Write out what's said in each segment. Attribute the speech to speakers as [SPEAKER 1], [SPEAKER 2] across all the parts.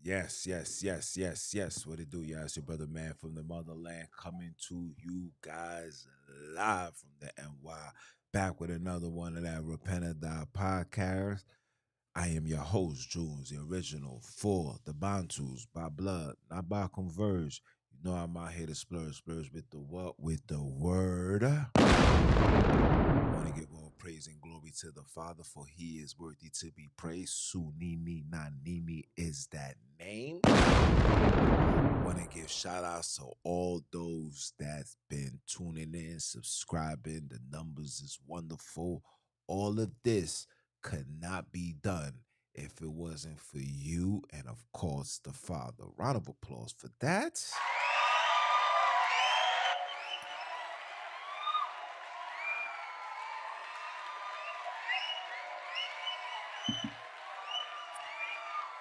[SPEAKER 1] Yes, yes, yes, yes, yes. What it do? Yeah, it's your brother man from the motherland coming to you guys live from the NY. Back with another one of that Repent or Die podcast. I am your host, Jules, the original for the Bantus by blood, not by converge. You know I'm out here to splurge with the what? With the word. I want to give all praise and glory to the Father, for he is worthy to be praised. Sonini, Nanini is that name. Want to give shout outs to all those that's been tuning in, subscribing. The numbers is wonderful. All of this could not be done if it wasn't for you and, of course, the Father. Round of applause for that.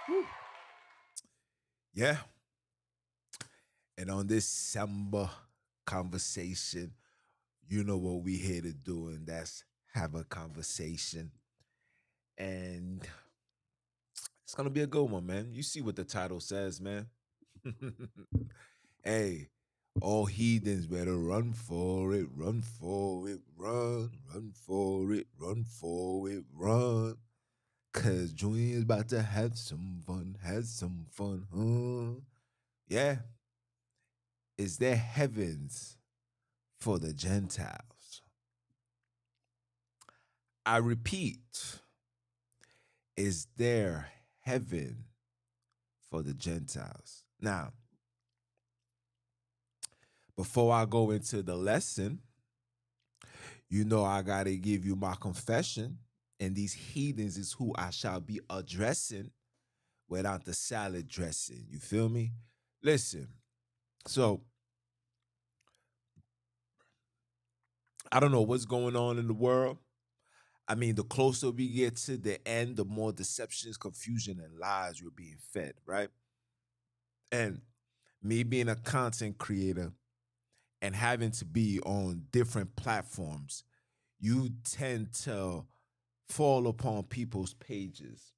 [SPEAKER 1] Whew. Yeah. And on this December conversation, you know what we here to do, and that's have a conversation. And it's gonna be a good one, man. You see what the title says, man. Hey, all heathens better run for it, run for it, run for it, run for it, run. Cause Julian's about to have some fun, huh? Yeah. Is there heavens for the Gentiles? I repeat, is there heaven for the Gentiles? Now, before I go into the lesson, you know I got to give you my confession. And these heathens is who I shall be addressing without the salad dressing. You feel me? Listen, so I don't know what's going on in the world. I mean, the closer we get to the end, the more deceptions, confusion, and lies we're being fed, right? And me being a content creator and having to be on different platforms, you tend to fall upon people's pages.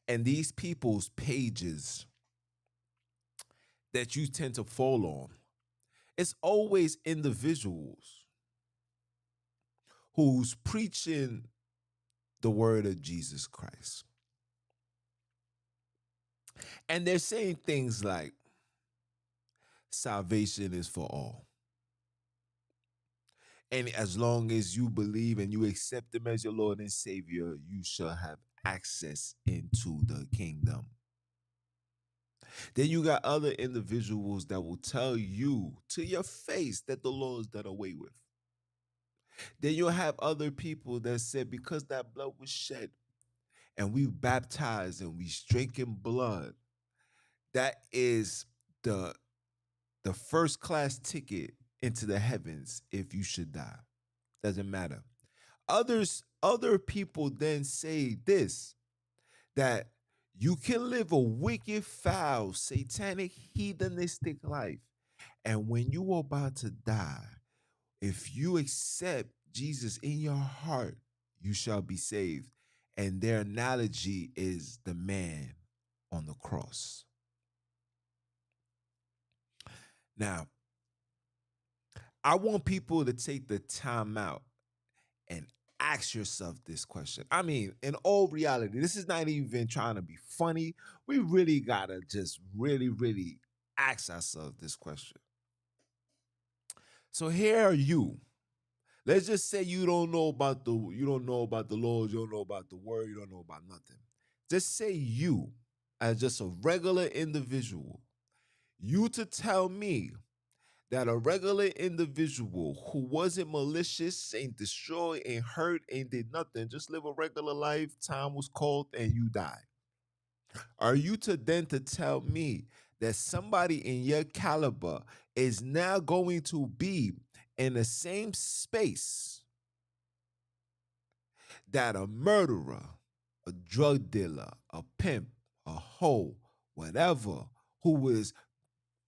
[SPEAKER 1] And these people's pages that you tend to fall on, it's always individuals who's preaching the word of Jesus Christ. And they're saying things like salvation is for all. And as long as you believe and you accept him as your Lord and Savior, you shall have access into the kingdom. Then you got other individuals that will tell you to your face that the Lord's done away with. Then you'll have other people that said because that blood was shed and we baptized and we drinking blood, that is the first class ticket into the heavens if you should die. Doesn't matter. Other people then say this, that you can live a wicked, foul, satanic, heathenistic life. And when you are about to die, if you accept Jesus in your heart, you shall be saved. And their analogy is the man on the cross. Now, I want people to take the time out and ask yourself this question. I mean, in all reality, this is not even trying to be funny. We really gotta just really, really ask ourselves this question. So here are you. Let's just say you don't know about the Lord, you don't know about the word, you don't know about nothing. Just say you, as just a regular individual, you to tell me that a regular individual who wasn't malicious, ain't destroyed, ain't hurt, ain't did nothing, just live a regular life, time was called, and you died. Are you to then to tell me that somebody in your caliber is now going to be in the same space that a murderer, a drug dealer, a pimp, a hoe, whatever, who is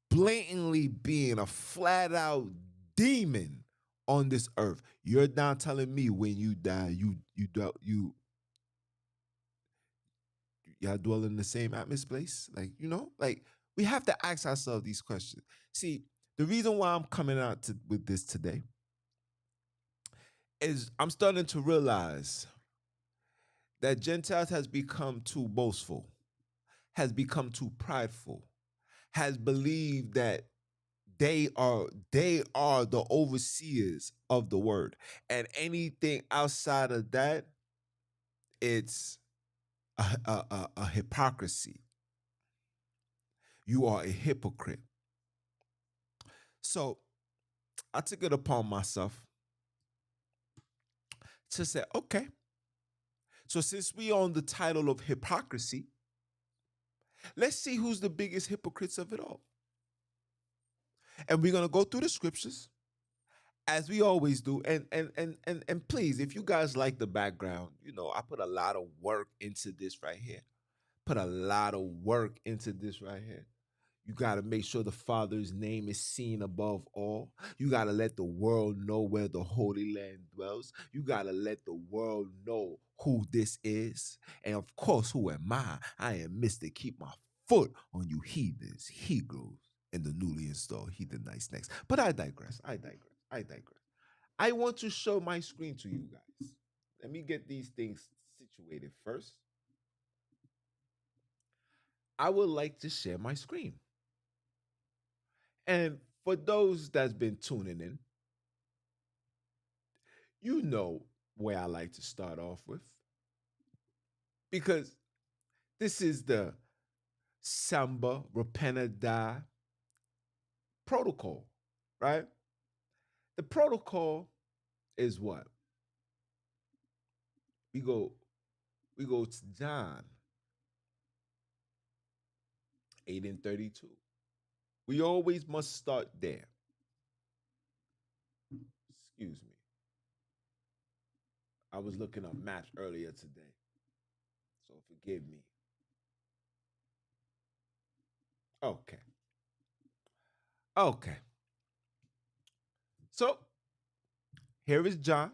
[SPEAKER 1] blatantly being a flat out demon on this earth? You're now telling me when you die, you Y'all dwell in the same atmosphere place? Like, like we have to ask ourselves these questions. See, the reason why I'm coming out with this today is I'm starting to realize that Gentiles has become too boastful, has become too prideful, has believed that they are the overseers of the word, and anything outside of that, it's a hypocrisy. You are a hypocrite. So I took it upon myself to say, okay, so since we on the title of hypocrisy, let's see who's the biggest hypocrites of it all. And we're gonna go through the scriptures as we always do. And please, if you guys like the background, I put a lot of work into this right here. Put a lot of work into this right here. You got to make sure the Father's name is seen above all. You got to let the world know where the Holy Land dwells. You got to let the world know who this is. And of course, who am I? I am Mr. Keep My Foot on You heathens, Hebrews, and the newly installed Heathenites next. But I digress. I want to show my screen to you guys. Let me get these things situated first. I would like to share my screen. And for those that's been tuning in, you know where I like to start off with. Because this is the Samba Repenada protocol, right? The protocol is what? We go to John 8 and 32. We always must start there. Excuse me. I was looking up maps earlier today. So forgive me. Okay. Okay. So here is John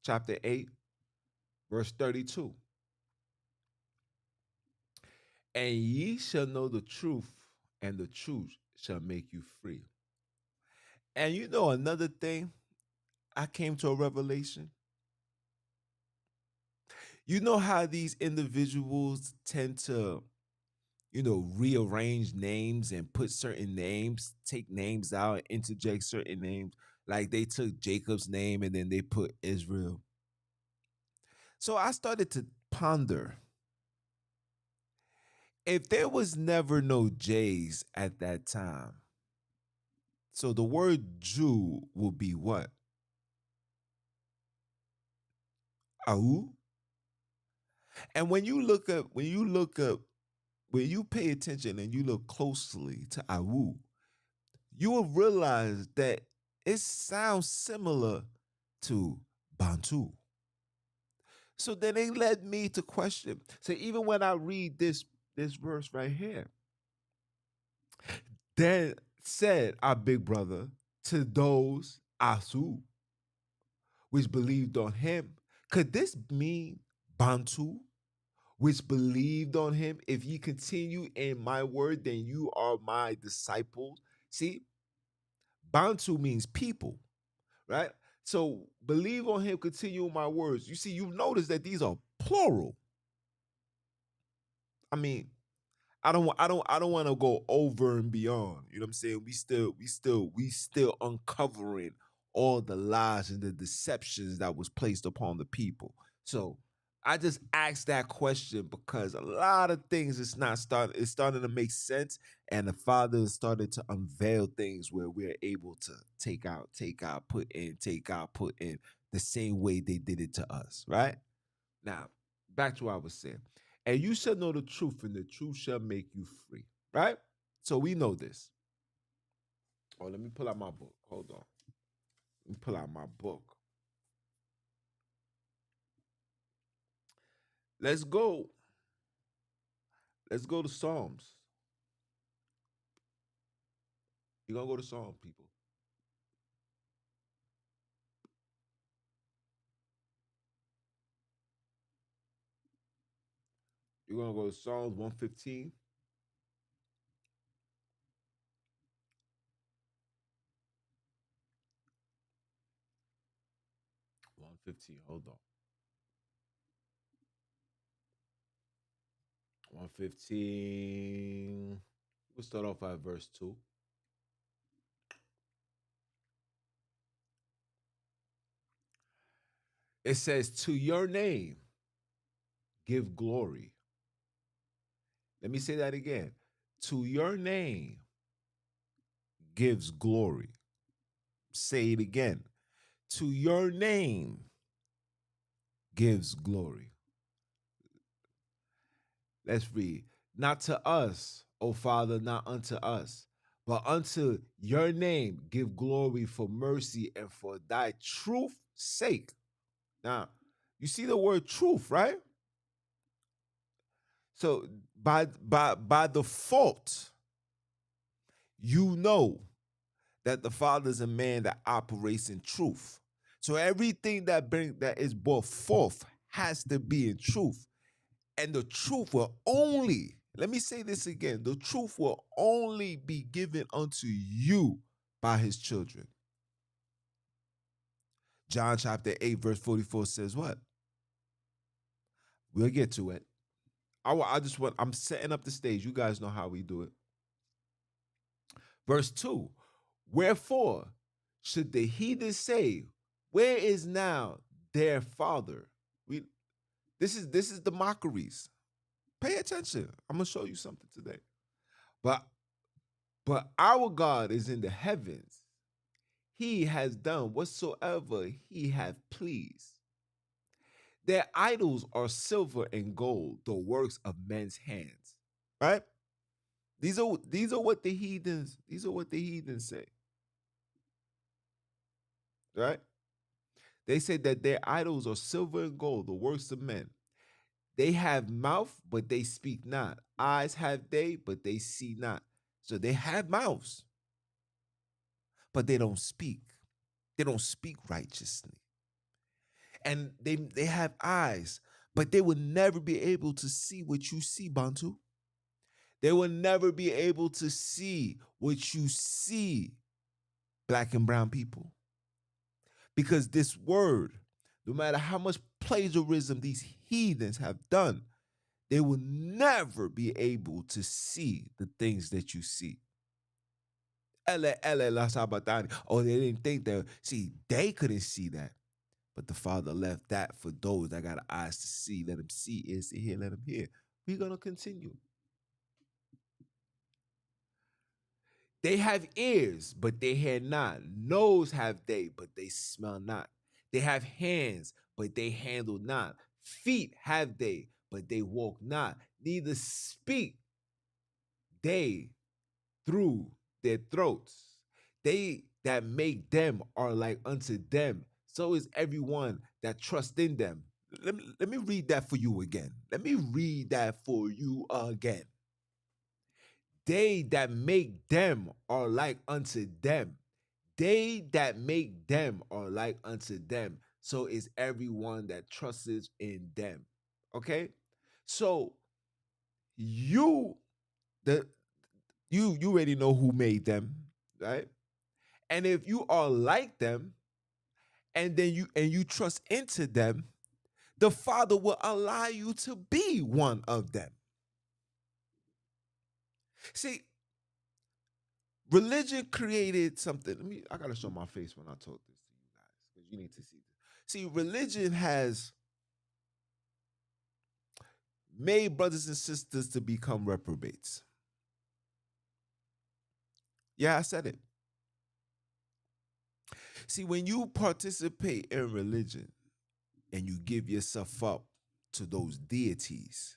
[SPEAKER 1] chapter 8, verse 32. And ye shall know the truth, and the truth shall make you free. And you know another thing, I came to a revelation. You know how these individuals tend to, rearrange names and put certain names, take names out and interject certain names. Like they took Jacob's name and then they put Israel. So I started to ponder, if there was never no J's at that time, so the word Jew will be what? Ahu. And when you pay attention and you look closely to Ahu, you will realize that it sounds similar to Bantu. So then it led me to question. So even when I read this verse right here, then said our big brother to those Asu which believed on him. Could this mean Bantu, which believed on him? If ye continue in my word, then you are my disciples. See, Bantu means people, right? So believe on him, continue in my words. You see, you've noticed that these are plural. I mean, I don't want to go over and beyond. You know what I'm saying? We still uncovering all the lies and the deceptions that was placed upon the people. So I just asked that question because a lot of things it's starting to make sense, and the Father is starting to unveil things where we're able to take out, put in, take out, put in, the same way they did it to us, right? Now, back to what I was saying. And you shall know the truth, and the truth shall make you free. Right? So we know this. Oh, let me pull out my book. Hold on. Let me pull out my book. Let's go. Let's go to Psalms. You're gonna go to Psalms, people. You're going to go to Psalms 115. 115. Hold on. 115. We'll start off at verse 2. It says, to your name give glory. Let me say that again. To your name gives glory. Say it again. To your name gives glory. Let's read. Not to us, O Father, not unto us, but unto your name give glory for mercy and for thy truth sake. Now, you see the word truth, right? So by default, you know that the Father is a man that operates in truth. So everything that is brought forth has to be in truth. And the truth will only, let me say this again, the truth will only be given unto you by his children. John chapter 8, verse 44 says what? We'll get to it. I'm setting up the stage. You guys know how we do it. Verse 2, wherefore should the heathen say, where is now their father? This is the mockeries. Pay attention. I'm gonna show you something today. But our God is in the heavens. He has done whatsoever he hath pleased. Their idols are silver and gold, the works of men's hands. Right? These are what the heathens say. Right? They say that their idols are silver and gold, the works of men. They have mouth, but they speak not. Eyes have they, but they see not. So they have mouths, but they don't speak. They don't speak righteously. And they have eyes, but they will never be able to see what you see, Bantu. They will never be able to see what you see, black and brown people. Because this word, no matter how much plagiarism these heathens have done, they will never be able to see the things that you see. Oh, they didn't think that. See, they couldn't see that. But the Father left that for those that got eyes to see. Let them see, ears to hear, let them hear. We're going to continue. They have ears, but they hear not. Nose have they, but they smell not. They have hands, but they handle not. Feet have they, but they walk not. Neither speak they through their throats. They that make them are like unto them. So is everyone that trusts in them. Let me read that for you again. Let me read that for you again. They that make them are like unto them. They that make them are like unto them. So is everyone that trusts in them. Okay? So you already know who made them, right? And if you are like them, and then you trust into them, the Father will allow you to be one of them. See, religion created something. I gotta show my face when I talk this to you guys, because you need to see this. See, religion has made brothers and sisters to become reprobates. Yeah, I said it. See, when you participate in religion and you give yourself up to those deities,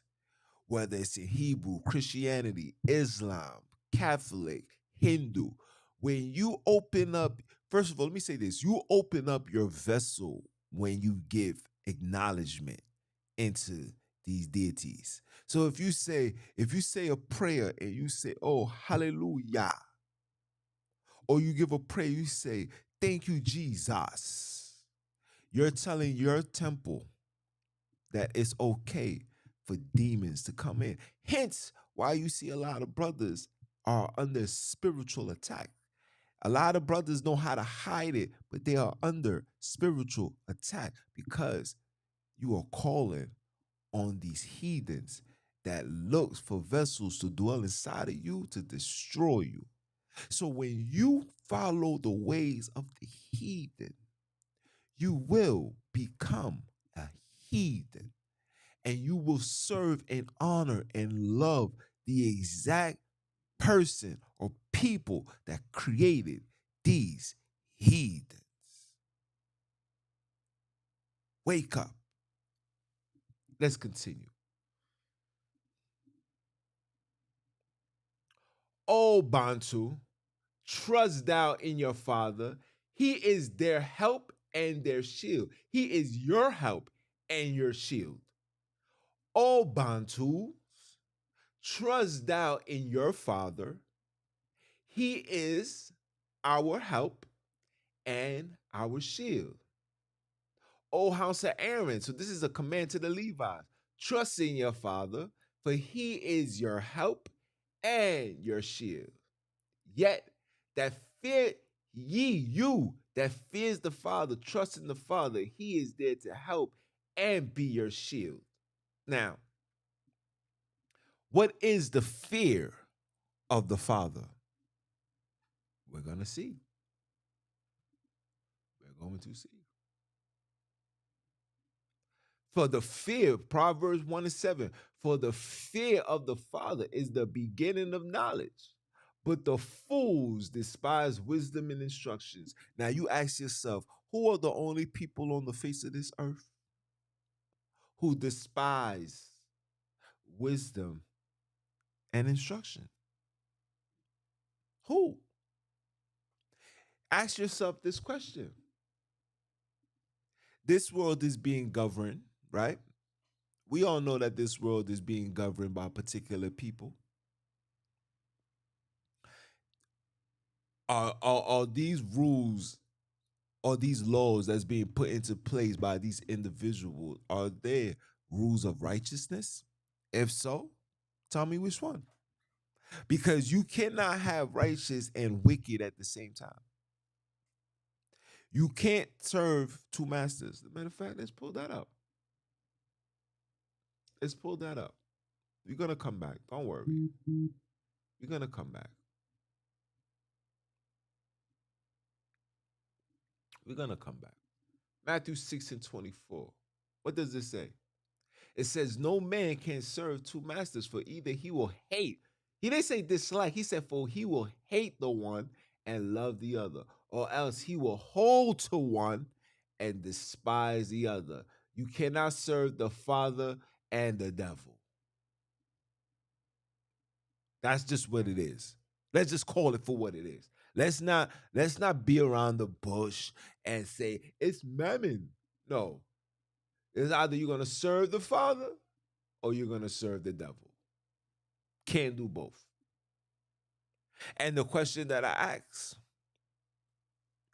[SPEAKER 1] whether it's in Hebrew, Christianity, Islam, Catholic, Hindu, when you open up, first of all, let me say this, you open up your vessel when you give acknowledgement into these deities. So if you say a prayer and you say, oh, hallelujah, or you give a prayer, you say, thank you, Jesus. You're telling your temple that it's okay for demons to come in. Hence, why you see a lot of brothers are under spiritual attack. A lot of brothers know how to hide it, but they are under spiritual attack because you are calling on these heathens that looks for vessels to dwell inside of you to destroy you. So when you follow the ways of the heathen, you will become a heathen and you will serve and honor and love the exact person or people that created these heathens. Wake up. Let's continue. O Bantu, trust thou in your father. He is their help and their shield. He is your help and your shield. O Bantu, trust thou in your father. He is our help and our shield. O house of Aaron. So this is a command to the Levites. Trust in your father, for he is your help and your shield. Yet that fear you that fears the Father, trust in the Father, he is there to help and be your shield. Now, what is the fear of the Father? We're going to see. We're going to see. For the fear, Proverbs 1:7, for the fear of the Father is the beginning of knowledge, but the fools despise wisdom and instructions. Now you ask yourself, who are the only people on the face of this earth who despise wisdom and instruction? Who? Ask yourself this question. This world is being governed, right? We all know that this world is being governed by particular people. Are these rules or these laws that's being put into place by these individuals, are they rules of righteousness? If so, tell me which one. Because you cannot have righteous and wicked at the same time. You can't serve two masters. As a matter of fact, let's pull that up. Let's pull that up. We're going to come back. Don't worry. We're going to come back. We're going to come back. Matthew 6:24. What does it say? It says, no man can serve two masters, for either he will hate. He didn't say dislike. He said, for he will hate the one and love the other, or else he will hold to one and despise the other. You cannot serve the Father and the devil. That's just what it is. Let's just call it for what it is. Let's not be around the bush and say it's mammon. No. It's either you're going to serve the Father or you're going to serve the devil. Can't do both. And the question that I ask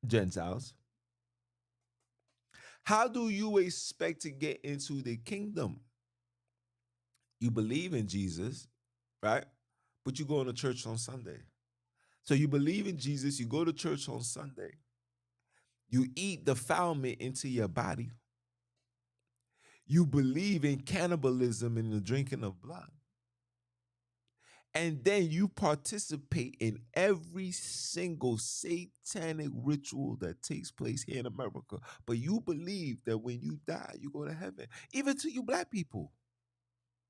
[SPEAKER 1] Gentiles, how do you expect to get into the kingdom? You believe in Jesus, right? But you go to church on Sunday. So you believe in Jesus, you go to church on Sunday. You eat defilement into your body. You believe in cannibalism and the drinking of blood. And then you participate in every single satanic ritual that takes place here in America. But you believe that when you die, you go to heaven. Even to you black people.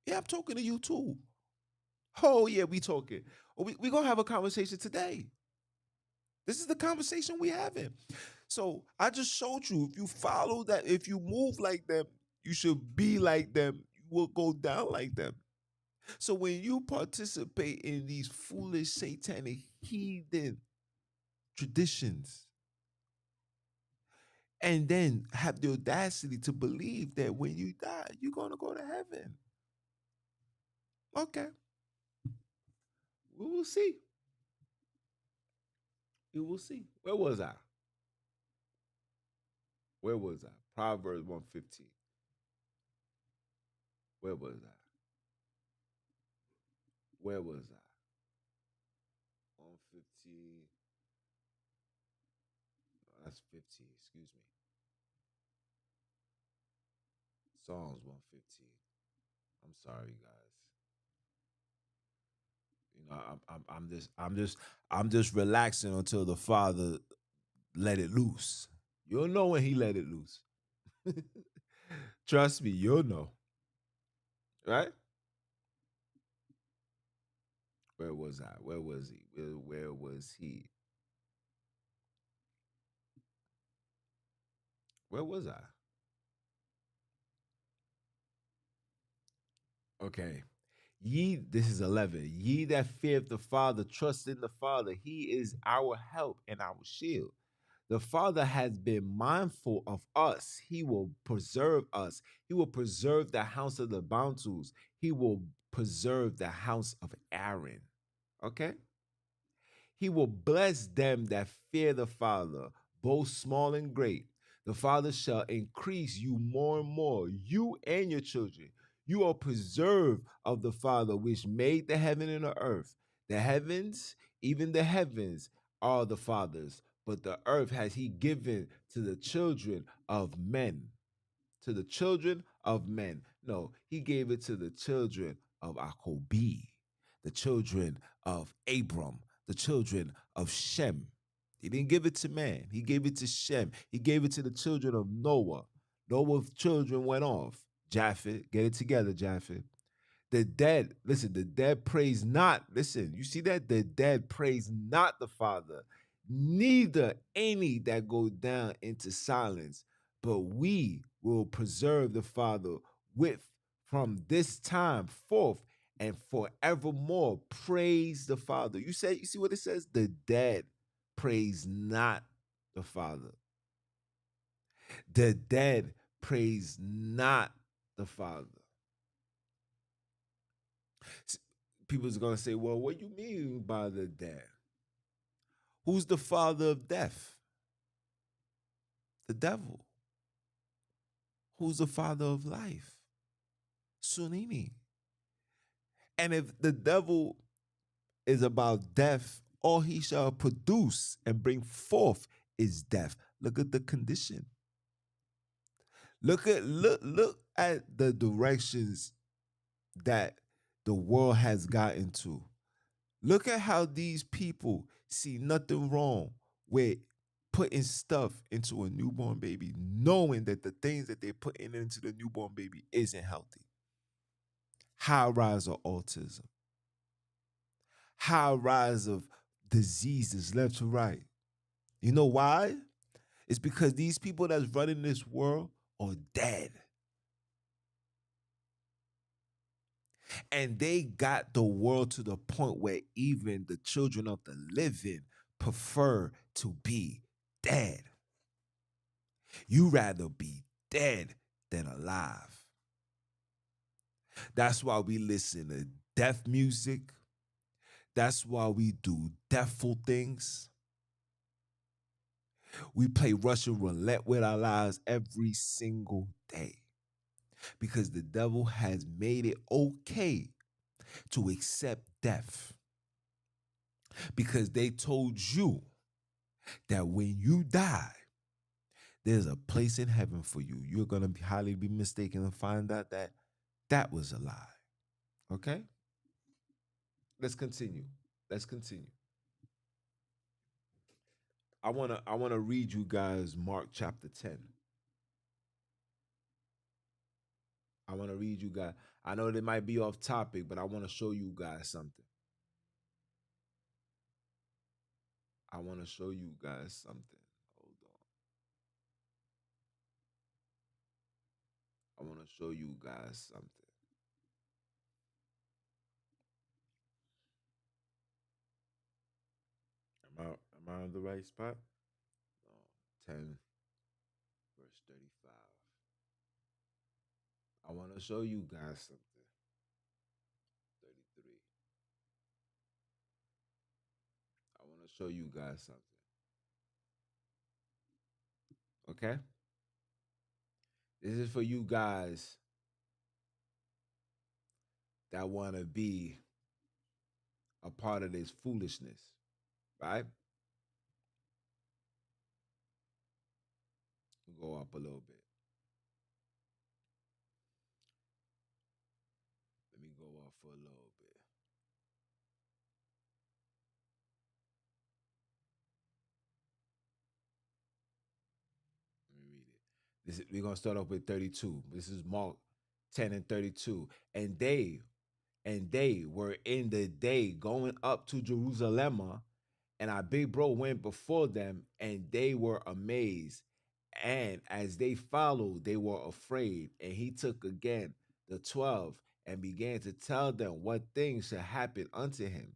[SPEAKER 1] Yeah, I'm talking to you too. Oh, yeah, we talking. We going to have a conversation today. This is the conversation we having. So I just showed you, if you follow that, if you move like them, you should be like them. You will go down like them. So when you participate in these foolish, satanic, heathen traditions, and then have the audacity to believe that when you die, you're going to go to heaven. Okay. We will see. We will see. Where was I? Where was I? Proverbs 1:15. Where was I? Where was I? 115. That's 15. Excuse me. Psalms 115. I'm sorry, guys. I'm just relaxing until the Father let it loose. You'll know when He let it loose. Trust me, you'll know. Right? Where was I? Where was he? Where was he? Where was I? Okay. This is 11. Ye that fear the Father, trust in the Father. He is our help and our shield. The Father has been mindful of us. He will preserve us. He will preserve the house of the Bantus. He will preserve the house of Aaron. Okay? He will bless them that fear the Father, both small and great. The Father shall increase you more and more, you and your children. You are preserved of the Father, which made the heaven and the earth. The heavens, even the heavens, are the Father's, but the earth has He given to the children of men. To the children of men. No, He gave it to the children of Akobi, the children of Abram, the children of Shem. He didn't give it to man. He gave it to Shem. He gave it to the children of Noah. Noah's children went off. Japheth, get it together, Japheth. The dead, listen, the dead praise not. Listen, you see that? The dead praise not the Father, neither any that go down into silence, but we will preserve the Father with from this time forth and forevermore. Praise the Father. You see what it says? The dead praise not the Father. The dead praise not the Father. People's gonna say, well, what do you mean by the dead? Who's the father of death? The devil. Who's the father of life? Sonini. And if the devil is about death, all he shall produce and bring forth is death. Look at the condition. Look at the directions that the world has gotten to. Look at how these people see nothing wrong with putting stuff into a newborn baby, knowing that the things that they're putting into the newborn baby isn't healthy. High rise of autism, high rise of diseases left to right. You know why? It's because these people that's running this world are dead. And they got the world to the point where even the children of the living prefer to be dead. You rather be dead than alive. That's why we listen to death music. That's why we do deathful things. We play Russian roulette with our lives every single day because the devil has made it okay to accept death because they told you that when you die, there's a place in heaven for you. You're going to be highly be mistaken and find out that that was a lie. Okay? Let's continue. Let's continue. I want to read you guys Mark chapter 10. I want to read you guys. I know they might be off topic, but I want to show you guys something. I want to show you guys something. Hold on. I want to show you guys something. Am I on the right spot? No. 10 verse 35. I want to show you guys something. 33. I want to show you guys something. Okay? This is for you guys that want to be a part of this foolishness, right? We'll go up a little bit. Let me go up for a little bit. Let me read it. We're gonna start off with 32. This is Mark 10 and 32. And they were in the day going up to Jerusalem, and our big bro went before them, and they were amazed. And as they followed, they were afraid. And he took again the 12 and began to tell them what things should happen unto him,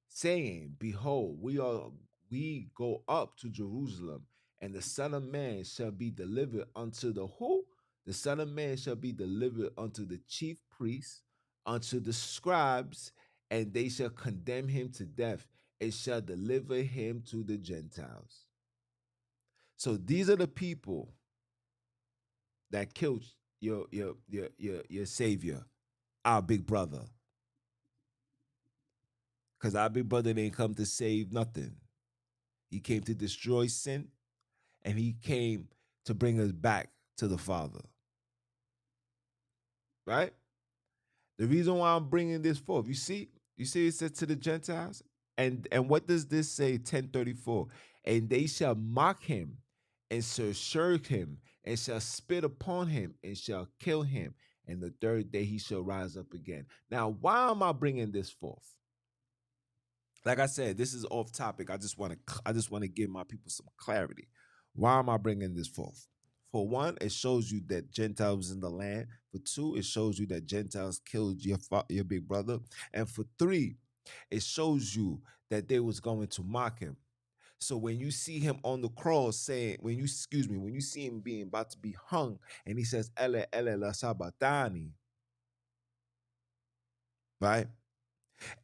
[SPEAKER 1] saying, Behold, we go up to Jerusalem, and the Son of Man shall be delivered unto the who? The Son of Man shall be delivered unto the chief priests, unto the scribes, and they shall condemn him to death, and shall deliver him to the Gentiles. So these are the people that killed your savior, our big brother. Because our big brother didn't come to save nothing. He came to destroy sin, and he came to bring us back to the Father. Right? The reason why I'm bringing this forth, you see it said to the Gentiles, and what does this say? 10:34, and they shall mock him, and shall scourge him, and shall spit upon him, and shall kill him, and the third day he shall rise up again. Now, why am I bringing this forth? Like I said, this is off topic. I just want to give my people some clarity. Why am I bringing this forth? For one, it shows you that Gentiles in the land. For two, it shows you that Gentiles killed your big brother. And for three, it shows you that they was going to mock him. So when you see him on the cross saying, when you see him being about to be hung, and he says, Ele, Ele, la sabatani, right?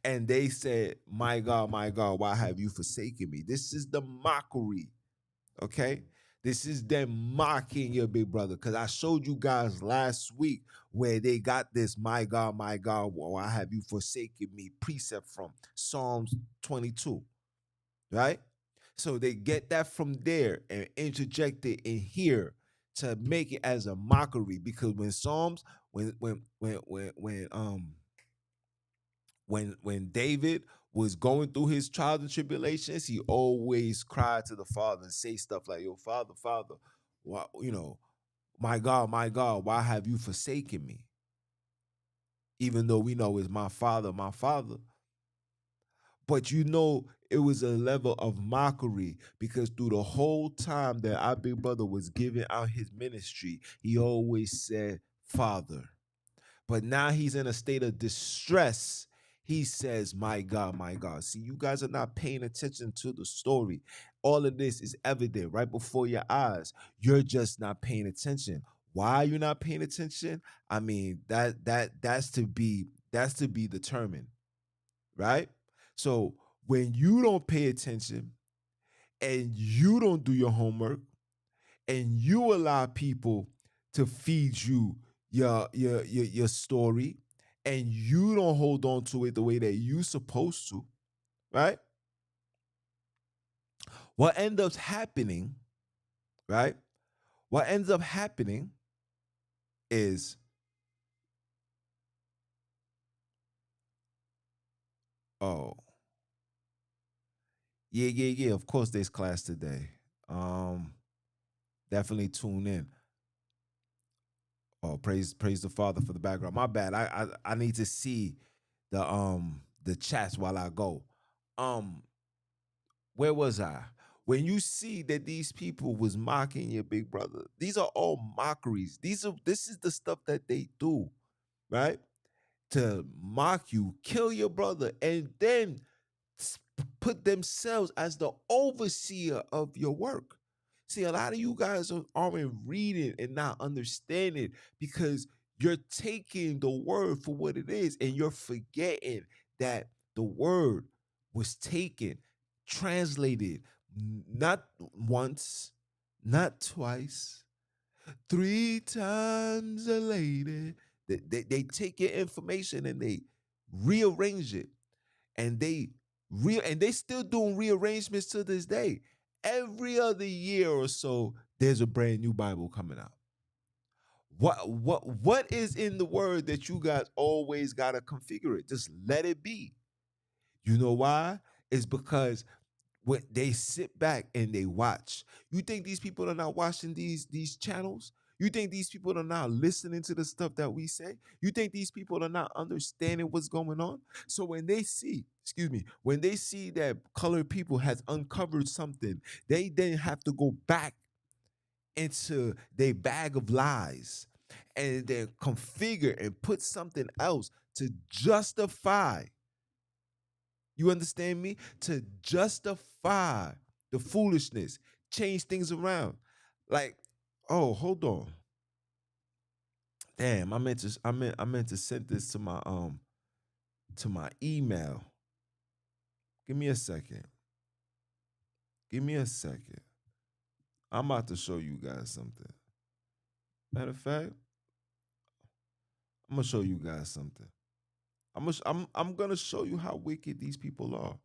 [SPEAKER 1] And they said, my God, why have you forsaken me? This is the mockery, okay? This is them mocking your big brother. Because I showed you guys last week where they got this, my God, why have you forsaken me precept from Psalms 22, right? So they get that from there and interject it in here to make it as a mockery. Because when Psalms, when David was going through his trials and tribulations, he always cried to the Father and say stuff like, "Yo, Father, Father, why, my God, why have you forsaken me?" Even though we know it's my Father, my Father. But it was a level of mockery, because through the whole time that our big brother was giving out his ministry, he always said, Father. But now he's in a state of distress. He says, my God, my God. See, you guys are not paying attention to the story. All of this is evident right before your eyes. You're just not paying attention. Why are you not paying attention? I mean, that's to be determined, right? So when you don't pay attention and you don't do your homework and you allow people to feed you your story, and you don't hold on to it the way that you supposed to, right? What ends up happening, right? What ends up happening is, oh, yeah. Of course, there's class today. Definitely tune in. Oh, praise the Father for the background. My bad. I need to see the chats while I go. Where was I? When you see that these people was mocking your big brother, these are all mockeries. This is the stuff that they do, right? To mock you, kill your brother, and then put themselves as the overseer of your work. See, a lot of you guys aren't reading and not understanding, because you're taking the word for what it is, and you're forgetting that the word was taken, translated, not once, not twice, 3 times later. They take your information and they rearrange it, and they still doing rearrangements to this day. Every other year or so, there's a brand new Bible coming out. What is in the word that you guys always gotta configure it? Just let it be. You know why? It's because when they sit back and they watch. You think these people are not watching these channels? You think these people are not listening to the stuff that we say? You think these people are not understanding what's going on? So when they see, excuse me, when they see that colored people has uncovered something, they then have to go back into their bag of lies and then configure and put something else to justify, you understand me? To justify the foolishness, change things around. Like, oh, hold on. Damn, I meant to send this to my email. Give me a second. Give me a second. I'm about to show you guys something. Matter of fact, I'm gonna show you guys something. I'm gonna show you how wicked these people are.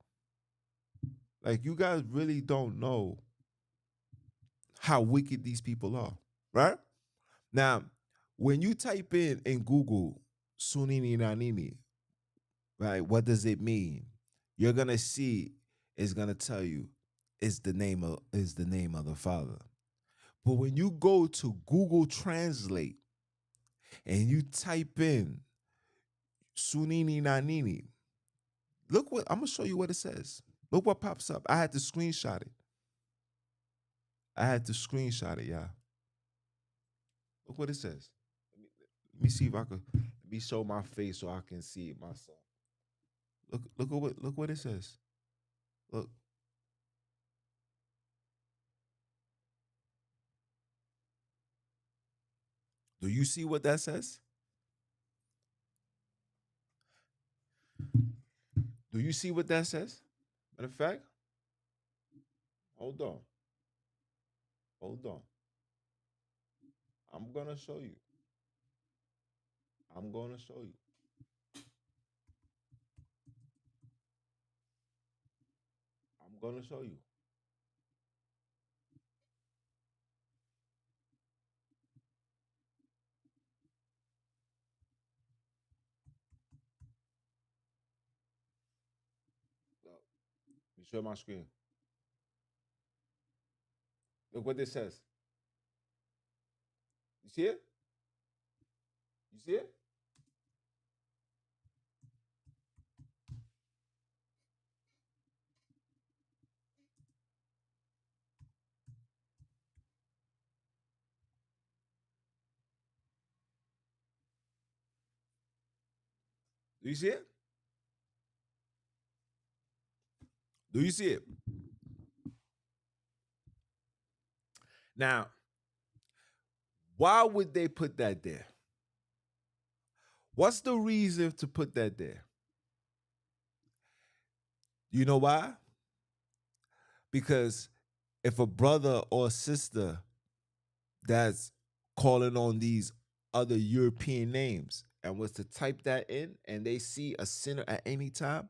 [SPEAKER 1] Like you guys really don't know how wicked these people are, right? Now, when you type in Google Sonini Nanini, right? What does it mean? You're gonna see it's gonna tell you is the name of the Father. But when you go to Google Translate and you type in Sunini Nanini, look what I'm gonna show you what it says. Look what pops up. I had to screenshot it. I had to screenshot it, yeah. Look what it says. Let me see if I could let me show my face so I can see it myself. Look what it says. Look, do you see what that says? Do you see what that says? Matter of fact, hold on. Hold on. I'm gonna show you. I'm gonna show you. I'm gonna show you. Look, let me show my screen. Look what this says. You see it? You see it? Do you see it? Do you see it? Now, why would they put that there? What's the reason to put that there? You know why? Because if a brother or sister that's calling on these other European names and was to type that in and they see a sinner at any time,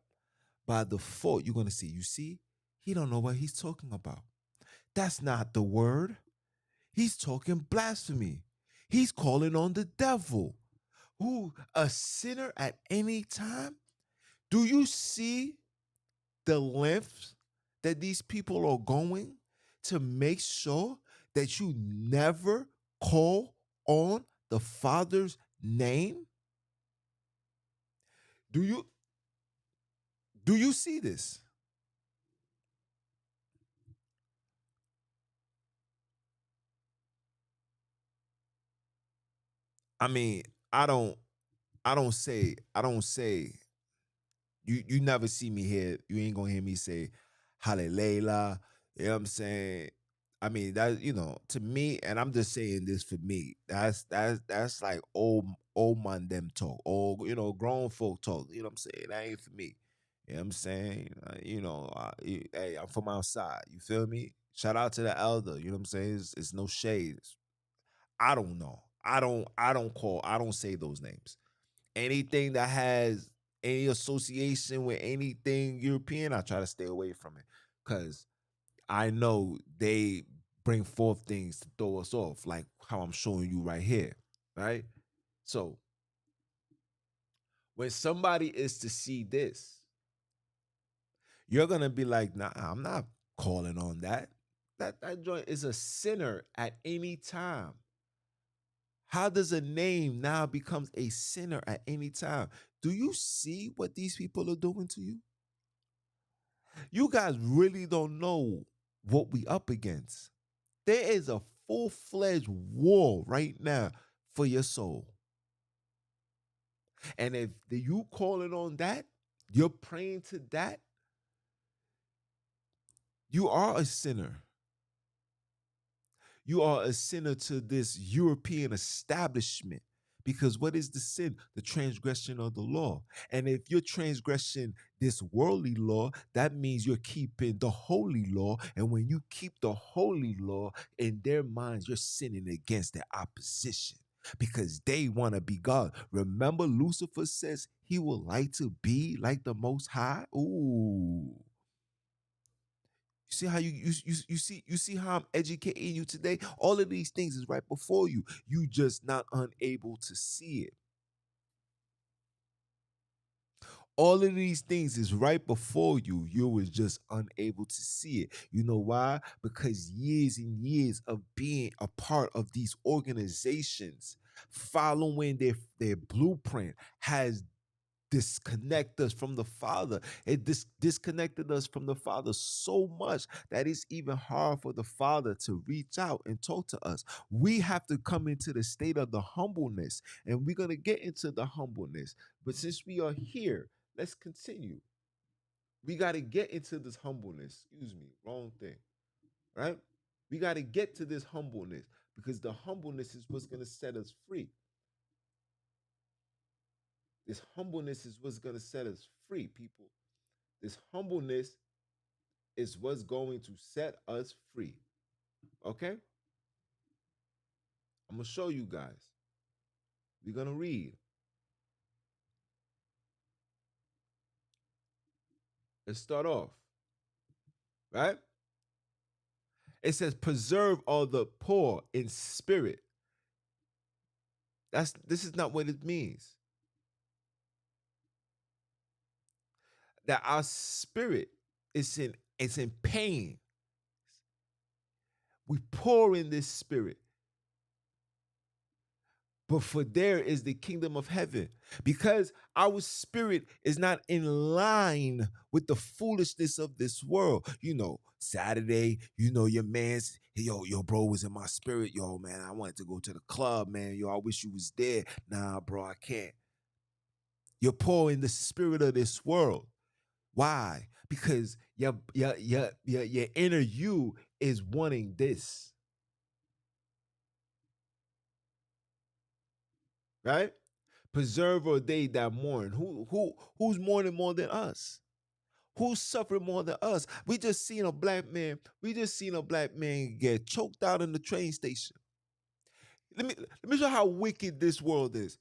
[SPEAKER 1] by default, you're gonna see, you see, he don't know what he's talking about. That's not the word. He's talking blasphemy. He's calling on the devil. Who a sinner at any time? Do you see the lengths that these people are going to make sure that you never call on the Father's name? Do you see this? I mean, I don't I don't say you never see me here. You ain't gonna hear me say hallelujah. You know what I'm saying? I mean that to me, and I'm just saying this for me. That's like old man them talk, old grown folk talk. You know what I'm saying? That ain't for me. You know what I'm saying? Hey, I'm from outside. You feel me? Shout out to the elder. You know what I'm saying? It's no shade. I don't know. I don't say those names. Anything that has any association with anything European, I try to stay away from it because I know they bring forth things to throw us off, like how I'm showing you right here, right? So when somebody is to see this, you're gonna be like, nah, I'm not calling on that. That joint is a sinner at any time. How does a name now becomes a sinner at any time? Do you see what these people are doing to you? You guys really don't know what we up against. There is a full-fledged war right now for your soul. And if you calling on that, you're praying to that, you are a sinner. You are a sinner to this European establishment. Because what is the sin? The transgression of the law. And if you're transgressing this worldly law, that means you're keeping the holy law. And when you keep the holy law, in their minds, you're sinning against their opposition because they want to be God. Remember, Lucifer says he would like to be like the Most High. Ooh. You see how you see how I'm educating you today? All of these things is right before you. You just not unable to see it. All of these things is right before you. You was just unable to see it. You know why? Because years and years of being a part of these organizations, following their blueprint, has disconnect us from the Father. It disconnected us from the Father so much that it's even hard for the Father to reach out and talk to us. We have to come into the state of the humbleness, and we're going to get into the humbleness. But since we are here, let's continue. We got to get into this humbleness. Excuse me, wrong thing, right? We got to get to this humbleness because the humbleness is what's going to set us free. This humbleness is what's going to set us free, people. This humbleness is what's going to set us free. Okay? I'm going to show you guys. We're going to read. Let's start off. Right? It says, preserve all the poor in spirit. This is not what it means. That our spirit is in pain. We pour in this spirit. But for there is the kingdom of heaven. Because our spirit is not in line with the foolishness of this world. Saturday, your man's, yo, bro was in my spirit. Yo, man, I wanted to go to the club, man. Yo, I wish you was there. Nah, bro, I can't. You're pouring the spirit of this world. Why? Because your inner you is wanting this. Right? Preserve are they that mourn. Who's mourning more than us? Who's suffering more than us? We just seen a black man. We just seen a black man get choked out in the train station. Let me show how wicked this world is.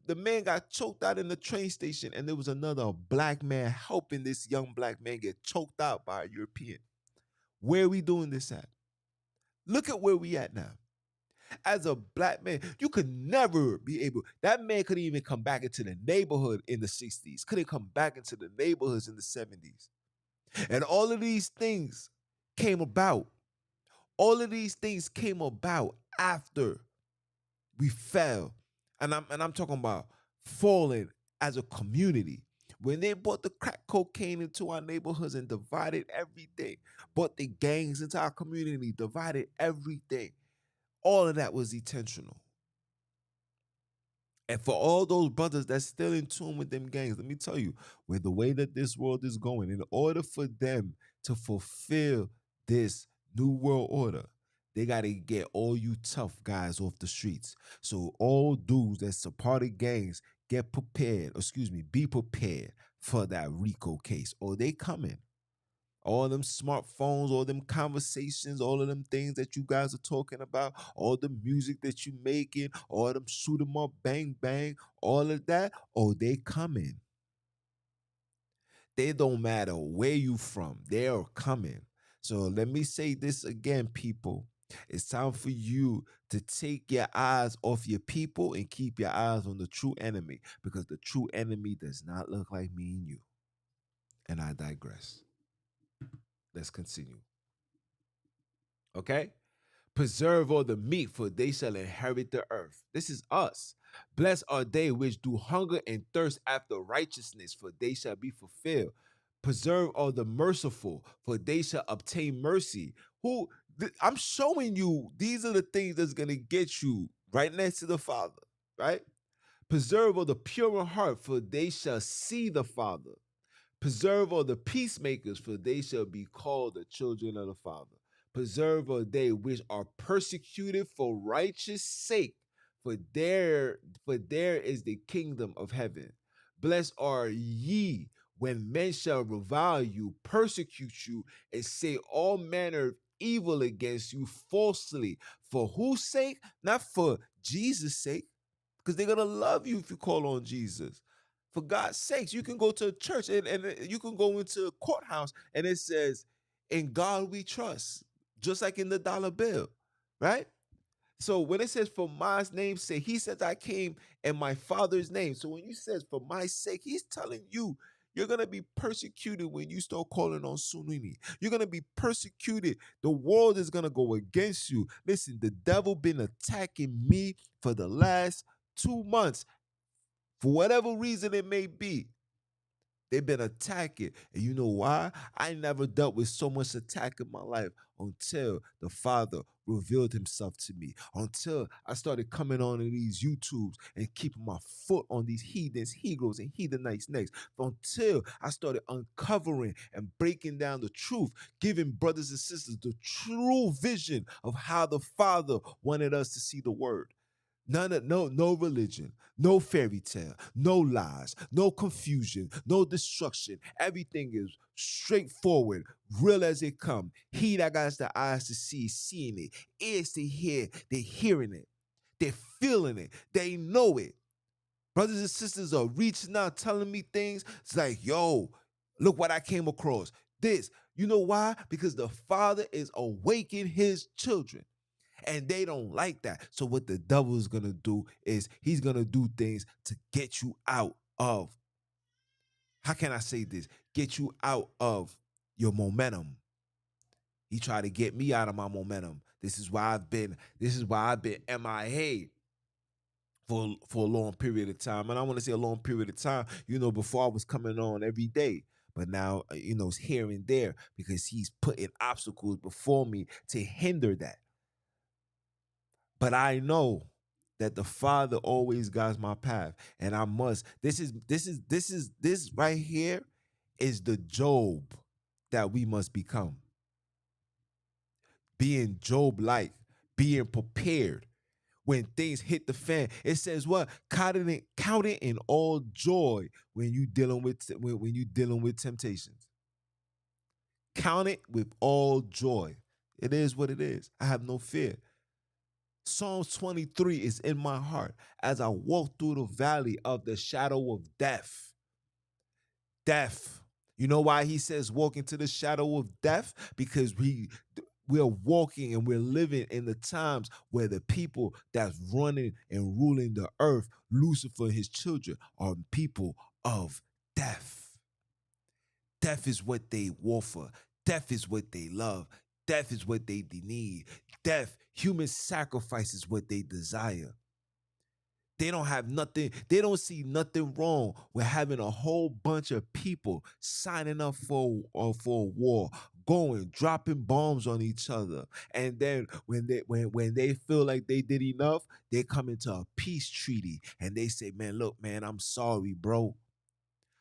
[SPEAKER 1] The man got choked out in the train station, and there was another black man helping this young black man get choked out by a European. Where are we doing this at? Look at where we at now. As a black man, you could never be able. That man couldn't even come back into the neighborhood in the 60s, couldn't come back into the neighborhoods in the 70s. And all of these things came about. All of these things came about after we fell. And I'm talking about falling as a community. When they brought the crack cocaine into our neighborhoods and divided everything, brought the gangs into our community, divided everything. All of that was intentional. And for all those brothers that's still in tune with them gangs, let me tell you, with the way that this world is going, in order for them to fulfill this new world order, they got to get all you tough guys off the streets. So all dudes that's a part of gangs, get prepared, be prepared for that RICO case, or they coming. All them smartphones, all them conversations, all of them things that you guys are talking about, all the music that you making, all them shoot 'em up, bang, bang, all of that, oh, they coming. They don't matter where you from. They are coming. So let me say this again, people. It's time for you to take your eyes off your people and keep your eyes on the true enemy, because the true enemy does not look like me and you. And I digress. Let's continue. Okay? Preserve all the meek, for they shall inherit the earth. This is us. Blessed are they which do hunger and thirst after righteousness, for they shall be fulfilled. Preserve all the merciful, for they shall obtain mercy. I'm showing you, these are the things that's gonna get you right next to the Father, right? Preserve all the pure in heart, for they shall see the Father. Preserve all the peacemakers, for they shall be called the children of the Father. Preserve all they which are persecuted for righteous sake, for there is the kingdom of heaven. Blessed are ye when men shall revile you, persecute you, and say all manner of evil against you falsely. For whose sake? Not for Jesus' sake, because they're gonna love you if you call on Jesus. For God's sakes, you can go to a church and you can go into a courthouse and it says, "In God we trust," just like in the dollar bill, right? So when it says for my name's sake, he says I came in my father's name. So when you says for my sake, he's telling you you're gonna be persecuted when you start calling on Sonini. You're gonna be persecuted. The world is gonna go against you. Listen, the devil been attacking me for the last 2 months for whatever reason it may be. They've been attacking. And you know why? I never dealt with so much attack in my life until the Father revealed himself to me. Until I started coming on in these YouTubes and keeping my foot on these heathens, Hebrews, and heathenites next. Until I started uncovering and breaking down the truth, giving brothers and sisters the true vision of how the Father wanted us to see the word. No religion, no fairy tale, no lies, no confusion, no destruction. Everything is straightforward, real as it come. He that got the eyes to see, seeing it, ears to hear, they're hearing it, they're feeling it, they know it. Brothers and sisters are reaching out, telling me things. It's like, yo, look what I came across. This, you know why? Because the Father is awakening his children. And they don't like that. So what the devil is gonna do is he's gonna do things to get you out of, how can I say this? Get you out of your momentum. He tried to get me out of my momentum. This is why I've been MIA for a long period of time. And I want to say a long period of time, before I was coming on every day. But now, it's here and there because he's putting obstacles before me to hinder that. But I know that the Father always guides my path, and I must. This right here is the Job that we must become. Being Job-like, being prepared when things hit the fan. It says what? Count it in all joy when you dealing with when you dealing with temptations. Count it with all joy. It is what it is. I have no fear. Psalms 23 is in my heart as I walk through the valley of the shadow of death. Death. You know why he says walk into the shadow of death? Because we're walking and we're living in the times where the people that's running and ruling the earth, Lucifer and his children, are people of death. Death is what they war for. Death is what they love. Death is what they need. Death, human sacrifice is what they desire. They don't have nothing, they don't see nothing wrong with having a whole bunch of people signing up for a war, going, dropping bombs on each other. And then when they feel like they did enough, they come into a peace treaty and they say, man, look, man, I'm sorry, bro.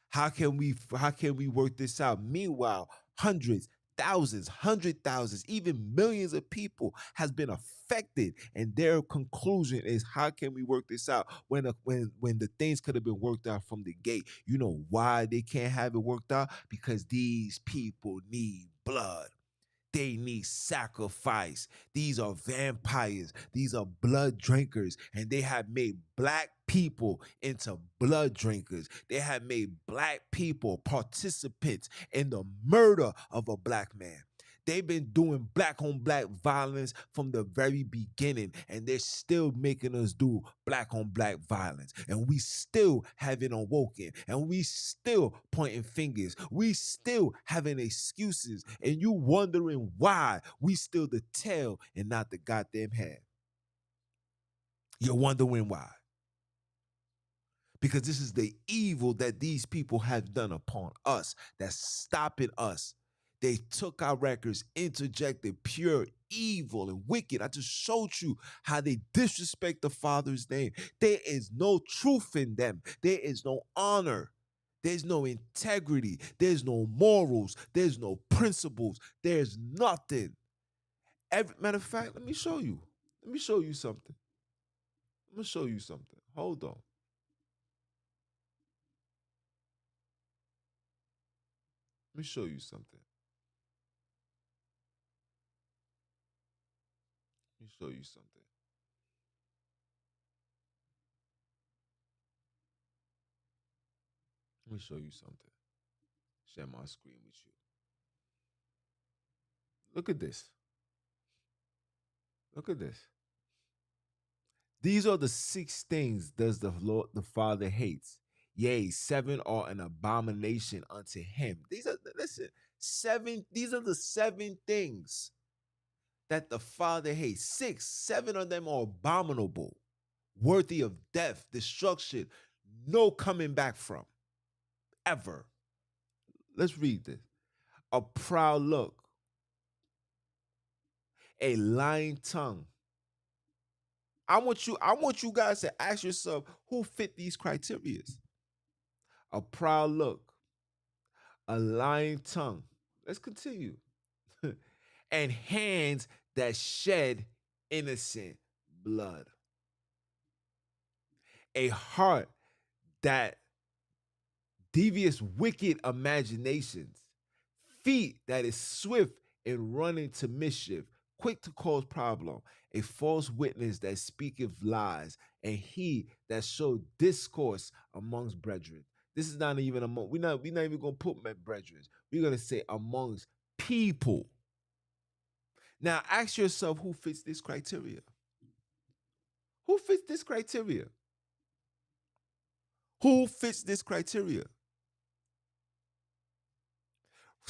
[SPEAKER 1] How can we work this out? Meanwhile, hundreds, thousands, 100,000s, even millions of people has been affected, and their conclusion is, how can we work this out when the things could have been worked out from the gate? You know why they can't have it worked out? Because these people need blood. They need sacrifice. These are vampires. These are blood drinkers. And they have made black people into blood drinkers. They have made black people participants in the murder of a black man. They've been doing black on black violence from the very beginning, and they're still making us do black on black violence. And we still haven't awoken, and we still pointing fingers. We still having excuses, and you wondering why we still the tail and not the goddamn head. You're wondering why. Because this is the evil that these people have done upon us that's stopping us. They took our records, interjected pure evil and wicked. I just showed you how they disrespect the Father's name. There is no truth in them. There is no honor. There's no integrity. There's no morals. There's no principles. There's nothing. Matter of fact, let me show you. Let me show you something. I'm going to show you something. Hold on. Let me show you something. Let me show you something. Let me show you something. Share my screen with you. Look at this. Look at this. These are the 6 things does the Lord the Father hates. Yea, 7 are an abomination unto him. These are, listen, 7, these are the 7 things that the Father hates. 6, 7 of them are abominable, worthy of death, destruction, no coming back from, ever. Let's read this. A proud look, a lying tongue. I want you guys to ask yourself who fit these criteria. A proud look, a lying tongue. Let's continue. And hands that shed innocent blood. A heart that devious wicked imaginations. Feet that is swift in running to mischief, quick to cause problem. A false witness that speaketh lies, and he that showed discourse amongst brethren. This is not even among, we're not even gonna put my brethren. We're gonna say amongst people. Now ask yourself who fits this criteria. Who fits this criteria? Who fits this criteria?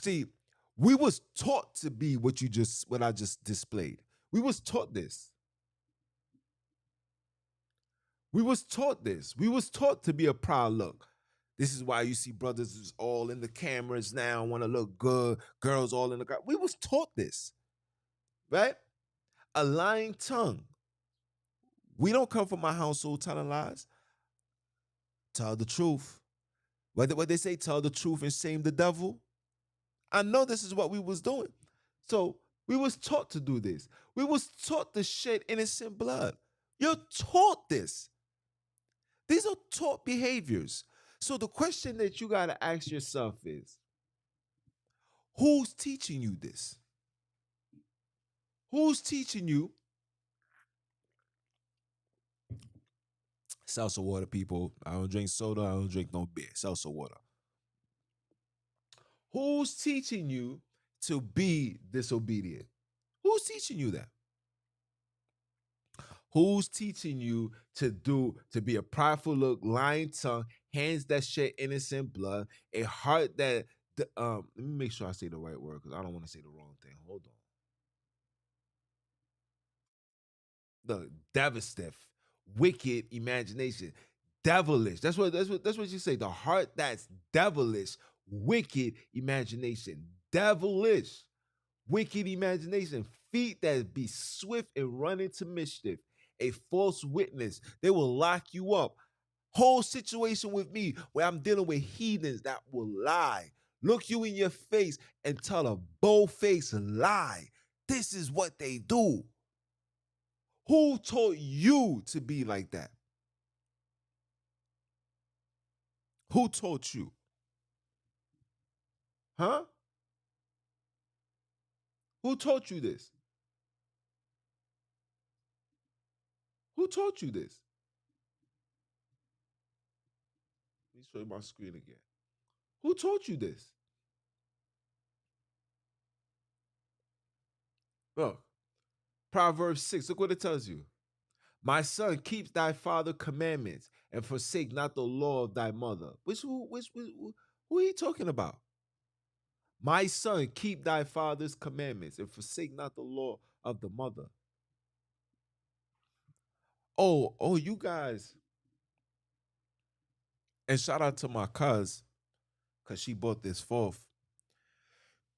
[SPEAKER 1] See, we was taught to be what I just displayed. We was taught this. We was taught this. We was taught to be a proud look. This is why you see brothers is all in the cameras now, want to look good. Girls all in the car. We was taught this, right? A lying tongue. We don't come from my household telling lies. Tell the truth. What they say, tell the truth and shame the devil. I know this is what we was doing. So we was taught to do this. We was taught to shed innocent blood. You're taught this. These are taught behaviors. So the question that you got to ask yourself is, who's teaching you this? Who's teaching you? Seltzer water, people. I don't drink soda. I don't drink no beer. Seltzer water. Who's teaching you to be disobedient? Who's teaching you that? Who's teaching you to be a prideful look, lying tongue, hands that shed innocent blood, a heart that let me make sure I say the right word because I don't want to say the wrong thing. Hold on. The devastative, wicked imagination, devilish. That's what you say. The heart that's devilish, wicked imagination, devilish, wicked imagination, feet that be swift and run into mischief, a false witness. They will lock you up. Whole situation with me where I'm dealing with heathens that will lie, look you in your face and tell a bold-faced lie. This is what they do. Who taught you to be like that? Who taught you? Huh? Who taught you this? Who taught you this? Let me show you my screen again. Who taught you this? Look, Proverbs 6. Look what it tells you. My son, keep thy father's commandments and forsake not the law of thy mother. Who are you talking about? My son, keep thy father's commandments and forsake not the law of the mother. Oh, you guys. And shout out to my cuz, because she brought this forth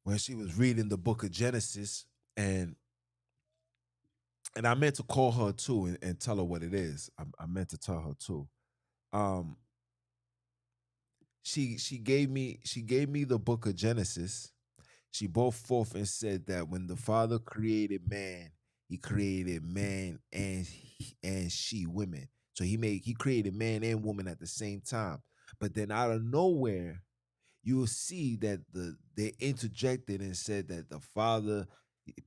[SPEAKER 1] when she was reading the book of Genesis. And I meant to call her too and tell her what it is. I meant to tell her too. Um, she gave me the book of Genesis. She brought forth and said that when the Father created man, he created man and she women. So he created man and woman at the same time. But then out of nowhere, you will see that they interjected and said that the Father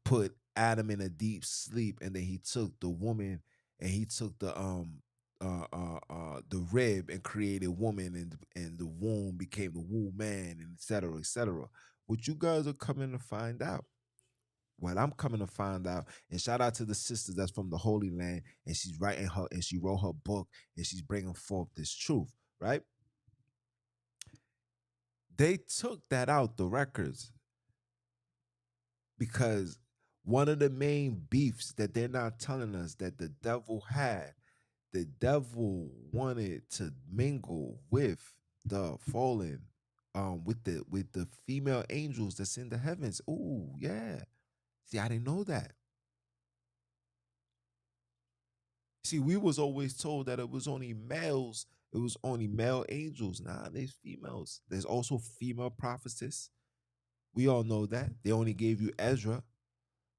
[SPEAKER 1] put Adam in a deep sleep, and then he took the woman and he took the rib and created woman, and the womb became the womb man, and et cetera, et cetera. What you guys are coming to find out. What I'm coming to find out, and shout out to the sisters that's from the Holy Land, and she wrote her book, and she's bringing forth this truth, right? They took that out the records because one of the main beefs that they're not telling us that the devil wanted to mingle with the fallen, with the female angels that's in the heavens. Ooh, yeah. See, I didn't know that. See, we was always told that it was only males, it was only male angels. Nah, there's females. There's also female prophetess. We all know that. They only gave you Ezra.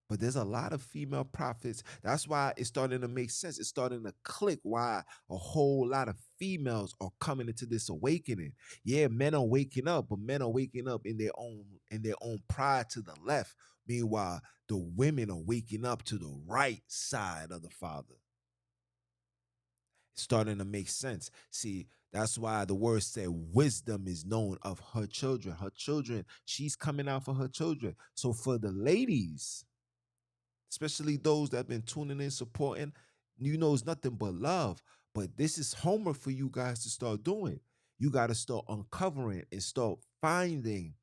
[SPEAKER 1] But there's a lot of female prophets. That's why it's starting to make sense. It's starting to click why a whole lot of females are coming into this awakening. Yeah, men are waking up, but men are waking up in their own pride to the left. Meanwhile, the women are waking up to the right side of the Father. It's starting to make sense. See, that's why the word said wisdom is known of her children. Her children, she's coming out for her children. So for the ladies, especially those that have been tuning in, supporting, it's nothing but love. But this is homework for you guys to start doing. You got to start uncovering and start finding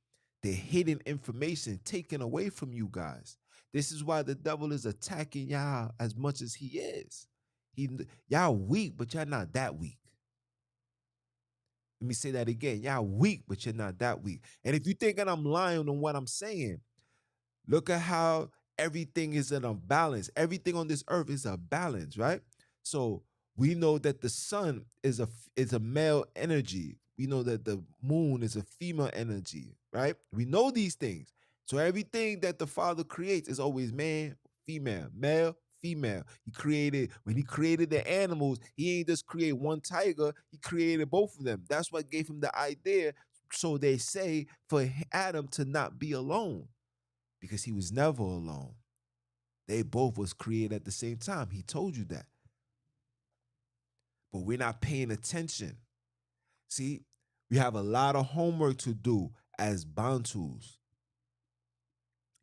[SPEAKER 1] the hidden information taken away from you guys. This is why the devil is attacking y'all as much as he is. Y'all weak, but y'all not that weak. Let me say that again. Y'all weak, but you're not that weak. And if you thinking I'm lying on what I'm saying, look at how everything is in a balance. Everything on this earth is a balance, right? So we know that the sun is a male energy. We know that the moon is a female energy, right? We know these things. So everything that the Father creates is always man, female, male, female. When he created the animals, he ain't just create one tiger, he created both of them. That's what gave him the idea, so they say, for Adam to not be alone, because he was never alone. They both was created at the same time. He told you that. But we're not paying attention. See, we have a lot of homework to do as bantus.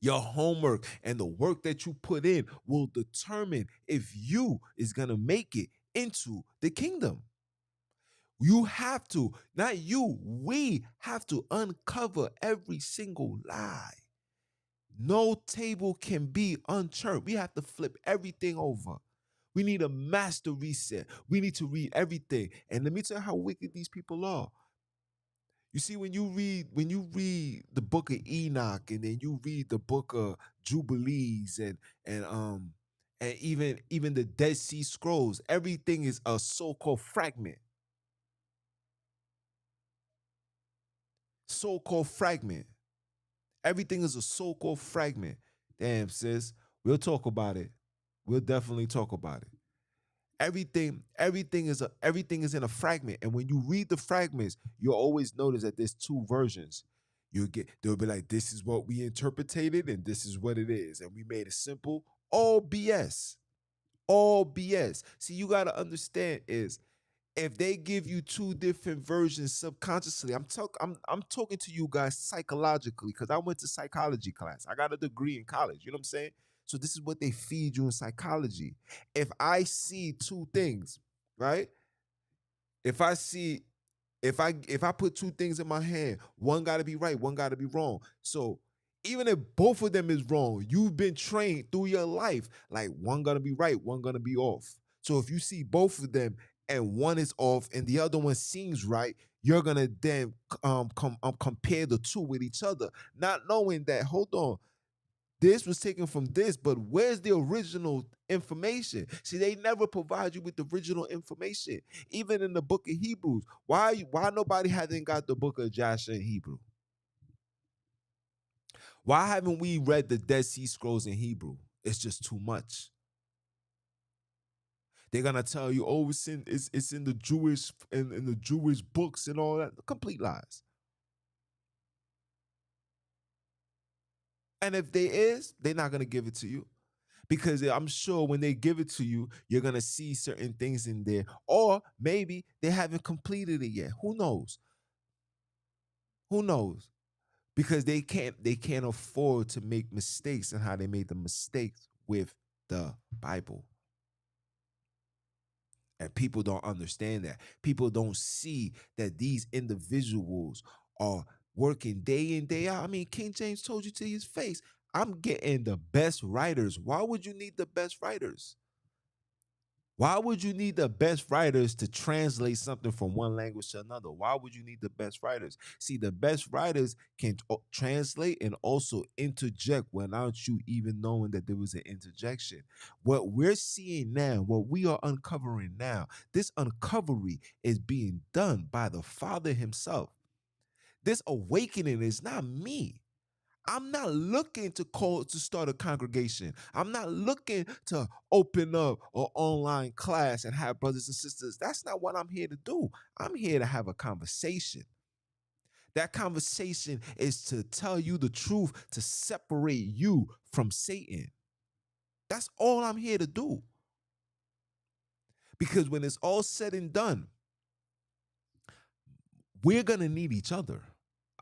[SPEAKER 1] Your homework and the work that you put in will determine if you is going to make it into the kingdom. You have to, not you, we have to uncover every single lie. No table can be unturned. We have to flip everything over. We need a master reset. We need to read everything. And let me tell you how wicked these people are. You see, when you read the book of Enoch, and then you read the book of Jubilees, and even the Dead Sea Scrolls, everything is a so-called fragment. So-called fragment. Everything is a so-called fragment. Damn, sis. We'll talk about it. We'll definitely talk about it. Everything is in a fragment. And when you read the fragments, you'll always notice that there's two versions. They'll be like, this is what we interpreted and this is what it is. And we made it simple. All BS. All BS. See, you gotta understand is if they give you two different versions subconsciously, I'm talking to you guys psychologically because I went to psychology class. I got a degree in college. You know what I'm saying? So this is what they feed you in psychology. If I see two things, right? If I see if I put two things in my hand, one got to be right, one got to be wrong. So even if both of them is wrong, you've been trained through your life like one gonna be right, one gonna be off. So if you see both of them and one is off and the other one seems right, you're gonna then compare the two with each other, not knowing that hold on, this was taken from this, but where's the original information? See, they never provide you with the original information. Even in the book of Hebrews, why nobody hasn't got the book of Joshua in Hebrew? Why haven't we read the Dead Sea Scrolls in Hebrew? It's just too much. They're gonna tell you, oh, it's in the Jewish in the Jewish books and all that. Complete lies. And if there is, they're not gonna give it to you. Because I'm sure when they give it to you, you're gonna see certain things in there, or maybe they haven't completed it yet. Who knows? Who knows? Because they can't afford to make mistakes and how they made the mistakes with the Bible. And people don't understand that. People don't see that these individuals are working day in, day out. I mean, King James told you to his face, I'm getting the best writers. Why would you need the best writers? Why would you need the best writers to translate something from one language to another? Why would you need the best writers? See, the best writers can translate and also interject without you even knowing that there was an interjection. What we're seeing now, what we are uncovering now, this uncovery is being done by the Father Himself. This awakening is not me. I'm not looking to start a congregation. I'm not looking to open up an online class and have brothers and sisters. That's not what I'm here to do. I'm here to have a conversation. That conversation is to tell you the truth, to separate you from Satan. That's all I'm here to do. Because when it's all said and done, we're going to need each other.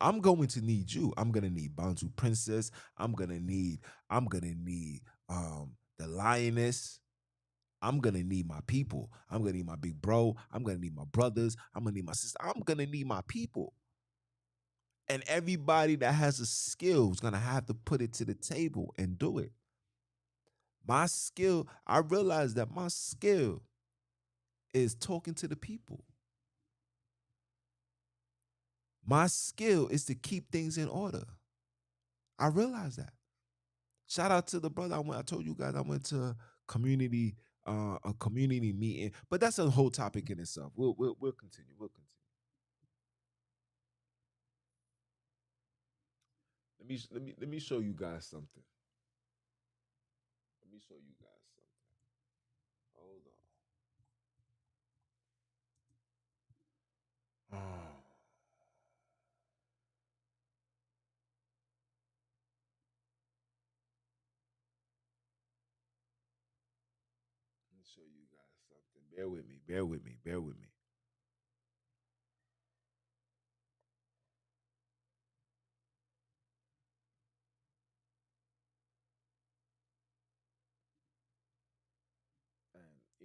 [SPEAKER 1] I'm going to need you. I'm gonna need Bantu Princess. I'm gonna need the lioness. I'm gonna need my people. I'm gonna need my big bro. I'm gonna need my brothers. I'm gonna need my sister. I'm gonna need my people. And everybody that has a skill is gonna have to put it to the table and do it. My skill, I realize that my skill is talking to the people. My skill is to keep things in order. I realize that. Shout out to the brother. I told you guys I went to community a community meeting, but that's a whole topic in itself. We'll continue. We'll continue. Let me show you guys something. Let me show you guys something. Hold on. Oh, let me show you guys something. Bear with me. Bear with me. Bear with me.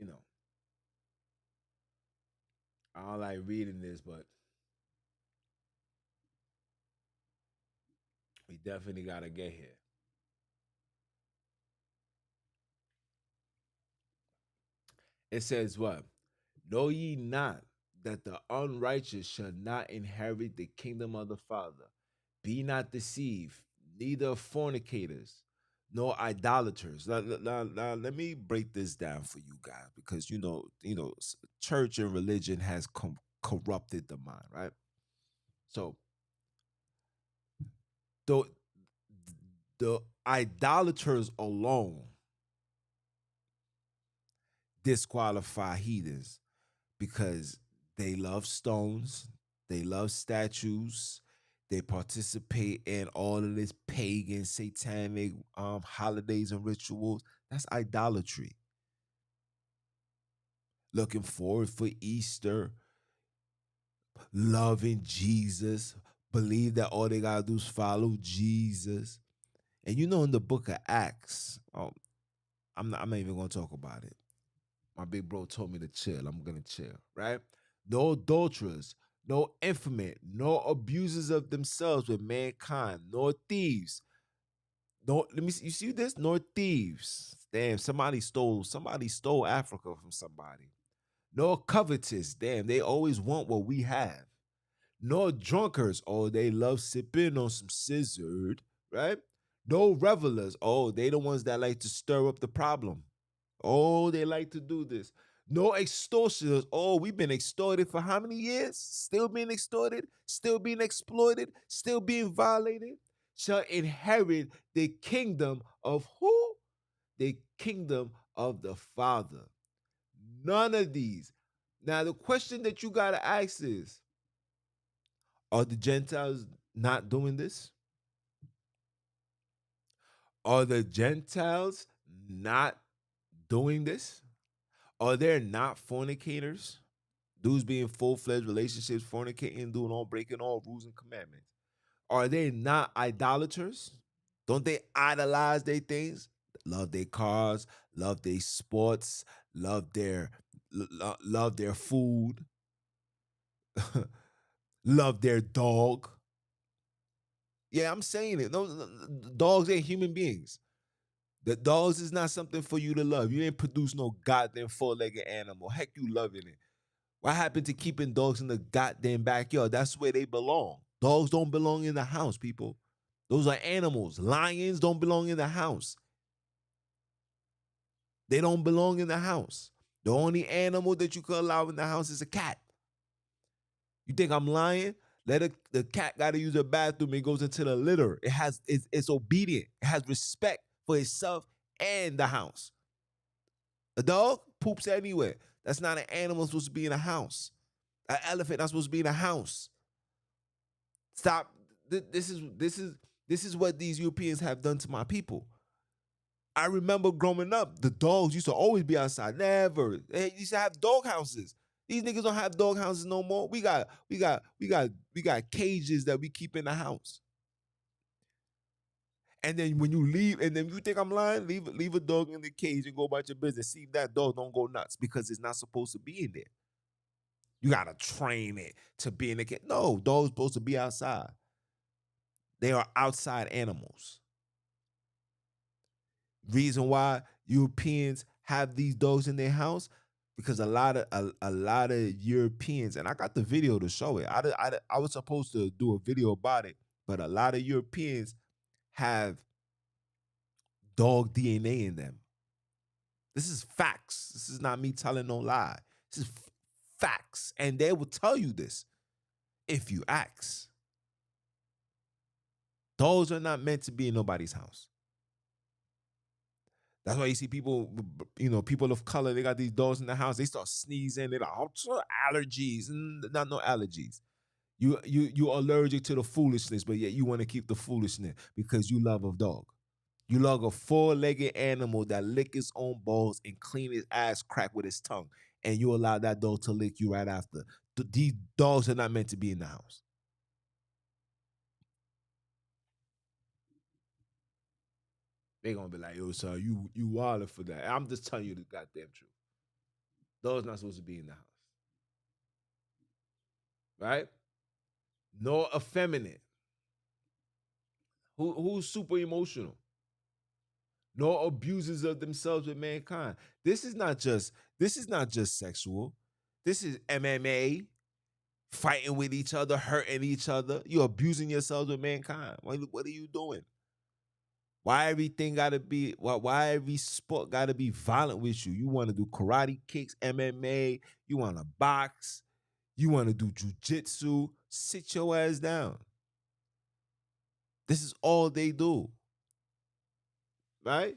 [SPEAKER 1] And I don't like reading this, but we definitely gotta get here. It says what? Know ye not that the unrighteous shall not inherit the kingdom of the Father? Be not deceived, neither fornicators, nor idolaters. Now, let me break this down for you guys because church and religion has corrupted the mind, right? So the the idolaters alone disqualify heathens because they love stones, they love statues, They participate in all of this pagan, satanic holidays and rituals. That's idolatry. Looking forward for Easter, loving Jesus, believe that all they gotta do is follow Jesus. And you know, in the book of Acts, I'm not even gonna talk about it. My big bro told me to chill. I'm gonna chill, right? No adulterers, no infamous, no abusers of themselves with mankind, nor thieves. No, let me see. You see this? Nor thieves. Damn, somebody stole Africa from somebody. No covetous. Damn, they always want what we have. No drunkards. Oh, they love sipping on some scissored, right? No revelers. Oh, they the ones that like to stir up the problem. Oh, they like to do this. No extortioners. Oh, we've been extorted for how many years? Still being extorted, still being exploited, still being violated. Shall inherit the kingdom of who? The kingdom of the Father. None of these. Now, the question that you got to ask is, are the Gentiles not doing this? Are the Gentiles not doing this? Are there not fornicators? Dudes being full-fledged relationships, fornicating, doing all breaking all rules and commandments. Are they not idolaters? Don't they idolize their things? Love their cars, love their sports, love their food, love their dog. Yeah, I'm saying it. No, dogs ain't human beings. The dogs is not something for you to love. You ain't produce no goddamn four-legged animal. Heck, you loving it. What happened to keeping dogs in the goddamn backyard? That's where they belong. Dogs don't belong in the house, people. Those are animals. Lions don't belong in the house. They don't belong in the house. The only animal that you could allow in the house is a cat. You think I'm lying? The cat got to use a bathroom. It goes into the litter. It's obedient. It has respect for itself and the house. A dog poops anywhere. That's not an animal supposed to be in a house. An elephant not supposed to be in a house. Stop. This is what these Europeans have done to my people. I remember growing up, the dogs used to always be outside. Never. They used to have dog houses. These niggas don't have dog houses no more. We got cages that we keep in the house. And then when you leave, and then you think I'm lying, leave a dog in the cage and go about your business. See if that dog don't go nuts because it's not supposed to be in there. You gotta train it to be in the cage. No, dogs supposed to be outside. They are outside animals. Reason why Europeans have these dogs in their house because a lot of Europeans, and I got the video to show it. I was supposed to do a video about it, but a lot of Europeans have dog DNA in them. This is facts. This is not me telling no lie. This is facts, and they will tell you this if you ask. Dogs are not meant to be in nobody's house. That's why you see people, people of color, they got these dogs in the house. They start sneezing. They're like, oh, allergies. Not no allergies. You allergic to the foolishness, but yet you want to keep the foolishness because you love a dog. You love a four-legged animal that lick its own balls and clean his ass crack with his tongue, and you allow that dog to lick you right after. These dogs are not meant to be in the house. They're gonna be like, yo, son, you wildin' for that. I'm just telling you the goddamn truth. Dogs not supposed to be in the house. Right? Nor effeminate. Who's super emotional? Nor abusers of themselves with mankind. This is not just sexual. This is MMA, fighting with each other, hurting each other. You're abusing yourselves with mankind. What are you doing? Why everything gotta be why every sport gotta be violent with you? You want to do karate kicks, MMA, you want to box, you want to do jujitsu. Sit your ass down. This is all they do, right?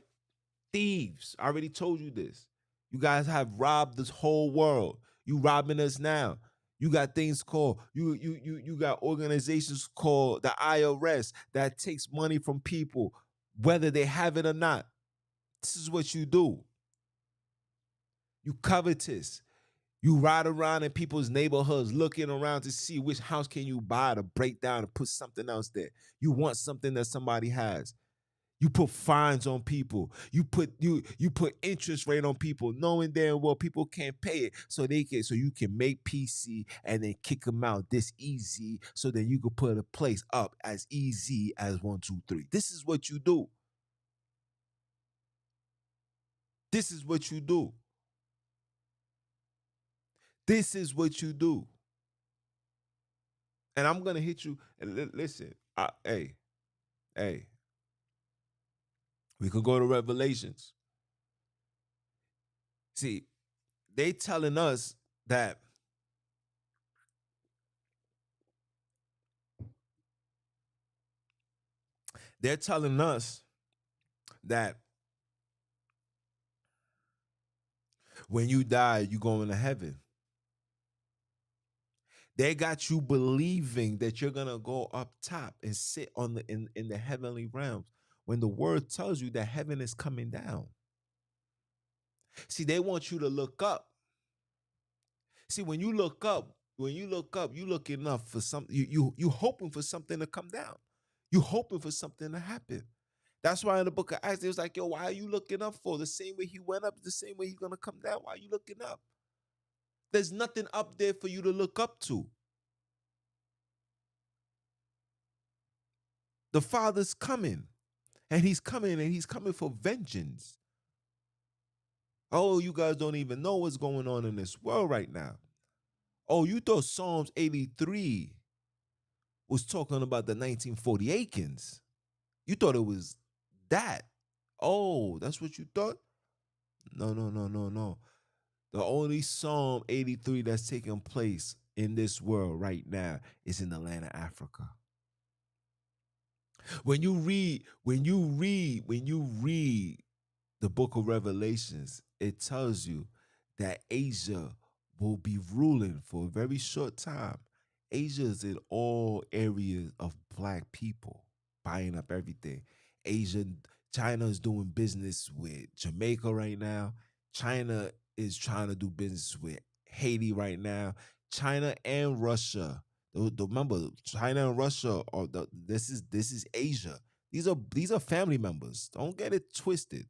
[SPEAKER 1] Thieves. I already told you this. You guys have robbed this whole world. You robbing us now. You got things called you got organizations called the IRS that takes money from people, whether they have it or not. This is what you do. You covetous. You ride around in people's neighborhoods looking around to see which house can you buy to break down and put something else there. You want something that somebody has. You put fines on people. You put interest rate on people, knowing damn well people can't pay it, so you can make PC and then kick them out this easy, so then you can put a place up as easy as 1, 2, 3. This is what you do. This is what you do. This is what you do. And I'm gonna hit you. And listen, hey, we could go to Revelations. See, they telling us that they're telling us that when you die, you going to heaven. They got you believing that you're gonna go up top and sit on in the heavenly realms when the word tells you that heaven is coming down. See, they want you to look up. See, when you look up, you looking up for something. You hoping for something to come down. You hoping for something to happen. That's why in the book of Acts, it was like, yo, why are you looking up for? The same way he went up, the same way he's gonna come down. Why are you looking up? There's nothing up there for you to look up to. The Father's coming, and he's coming for vengeance. Oh, you guys don't even know what's going on in this world right now. Oh, you thought Psalms 83 was talking about the 1948kins. You thought it was that. Oh, that's what you thought? No, no, no, no, no. The only Psalm 83 that's taking place in this world right now is in the land of Africa. When you read the book of Revelations, it tells you that Asia will be ruling for a very short time. Asia is in all areas of black people buying up everything. Asia, China is doing business with Jamaica right now. China is trying to do business with Haiti right now. China and Russia. Remember, China and Russia are this is Asia. These are family members. Don't get it twisted.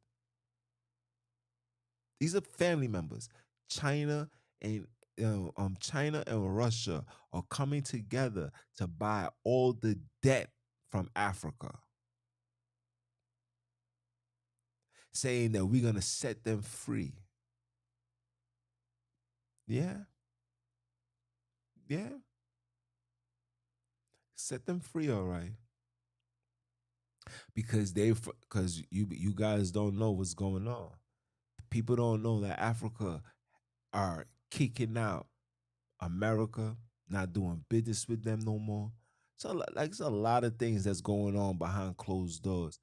[SPEAKER 1] These are family members. China and China and Russia are coming together to buy all the debt from Africa, saying that we're gonna set them free. Yeah, yeah, set them free, all right. Because you guys don't know what's going on. People don't know that Africa are kicking out America, not doing business with them no more. So like it's a lot of things that's going on behind closed doors.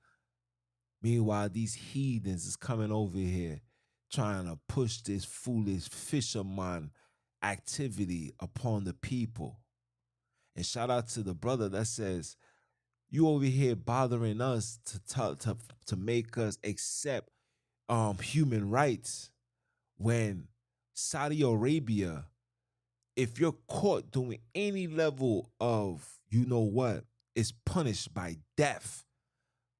[SPEAKER 1] Meanwhile, these heathens is coming over here trying to push this foolish fisherman activity upon the people. And shout out to the brother that says, you over here bothering us to make us accept human rights when Saudi Arabia, if you're caught doing any level of you know what, is punished by death.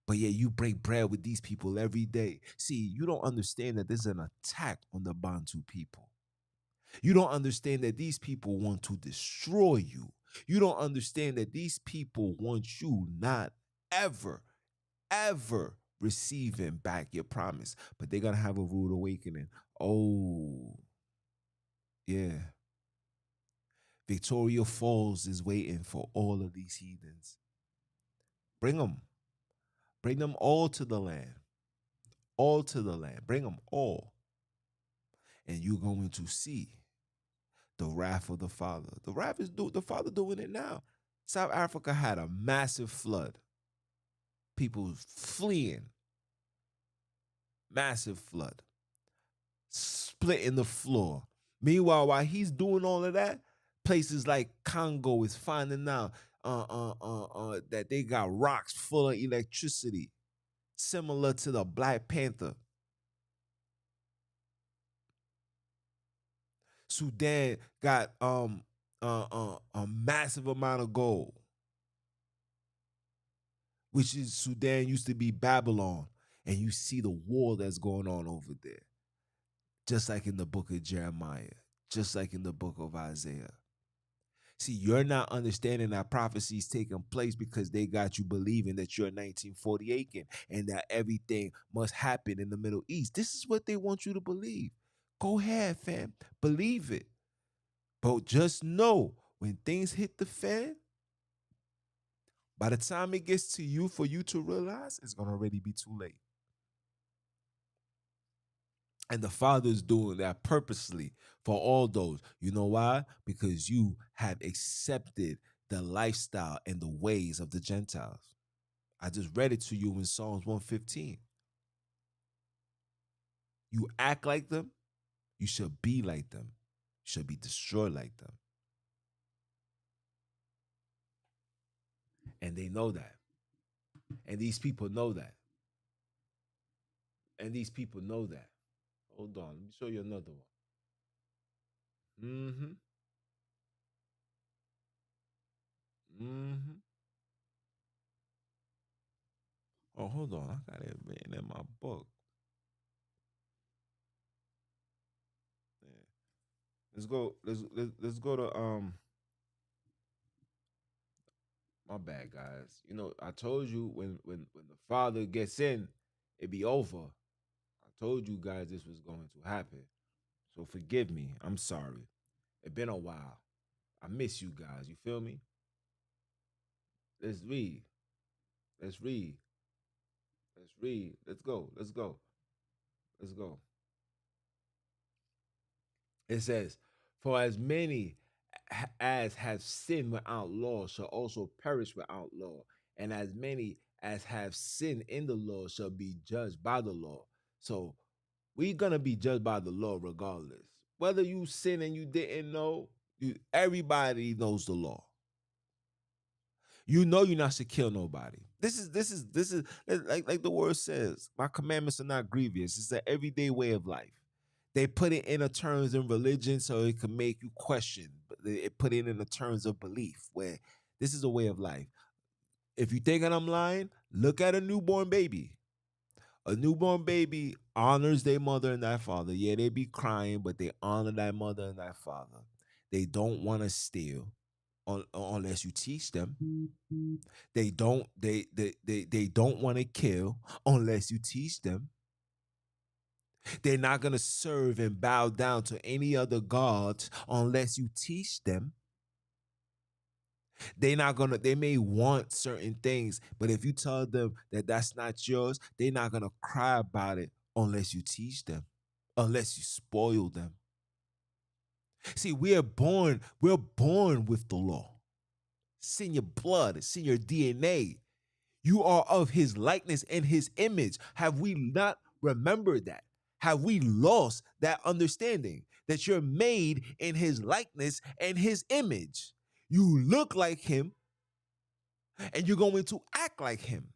[SPEAKER 1] But yeah, you break bread with these people every day. See, you don't understand that this is an attack on the Bantu people. You don't understand that these people want to destroy you. You don't understand that these people want you not ever, ever receiving back your promise. But they're going to have a rude awakening. Oh, yeah. Victoria Falls is waiting for all of these heathens. Bring them. Bring them all to the land. All to the land. Bring them all. And you're going to see the wrath of the Father. The wrath is the Father doing it now. South Africa had a massive flood. People fleeing. Massive flood. Splitting the floor. Meanwhile, while he's doing all of that, Places like Congo is finding out that they got rocks full of electricity, similar to the Black Panther. Sudan got a massive amount of gold, which is Sudan used to be Babylon, and you see the war that's going on over there, just like in the book of Jeremiah, just like in the book of Isaiah. See, you're not understanding that prophecy is taking place because they got you believing that you're 1948 and that everything must happen in the Middle East. This is what they want you to believe. Go ahead, fam. Believe it. But just know when things hit the fan, by the time it gets to you for you to realize, it's going to already be too late. And the Father's doing that purposely for all those. You know why? Because you have accepted the lifestyle and the ways of the Gentiles. I just read it to you in Psalms 115. You act like them, you should be like them. You should be destroyed like them. And they know that. And these people know that. And these people know that. Hold on, let me show you another one. Mm-hmm. Mm-hmm. Oh, hold on. I got it written in my book. Yeah. Let's go. Let's go to my bad, guys. You know, I told you when the Father gets in, it be over. I told you guys this was going to happen. So forgive me. I'm sorry. It's been a while. I miss you guys. You feel me? Let's read. Let's read. Let's read. Let's go. Let's go. Let's go. It says, "For as many as have sinned without law shall also perish without law, and as many as have sinned in the law shall be judged by the law." So we're gonna be judged by the law regardless. Whether you sin and you didn't know, everybody knows the law. You know you're not to kill nobody. This is like the word says, my commandments are not grievous. It's an everyday way of life. They put it in the terms in religion so it can make you question. But they put it in the terms of belief, where this is a way of life. If you think I'm lying, look at a newborn baby. A newborn baby honors their mother and their father. Yeah, they be crying, but they honor their mother and their father. They don't want to steal unless you teach them. They don't want to kill unless you teach them. They're not going to serve and bow down to any other gods unless you teach them. They may want certain things, but if you tell them that that's not yours, they're not going to cry about it unless you teach them, unless you spoil them. See, we're born with the law. It's in your blood, it's in your DNA. You are of his likeness and his image. Have we not remembered that? Have we lost that understanding that you're made in his likeness and his image? You look like him and you're going to act like him.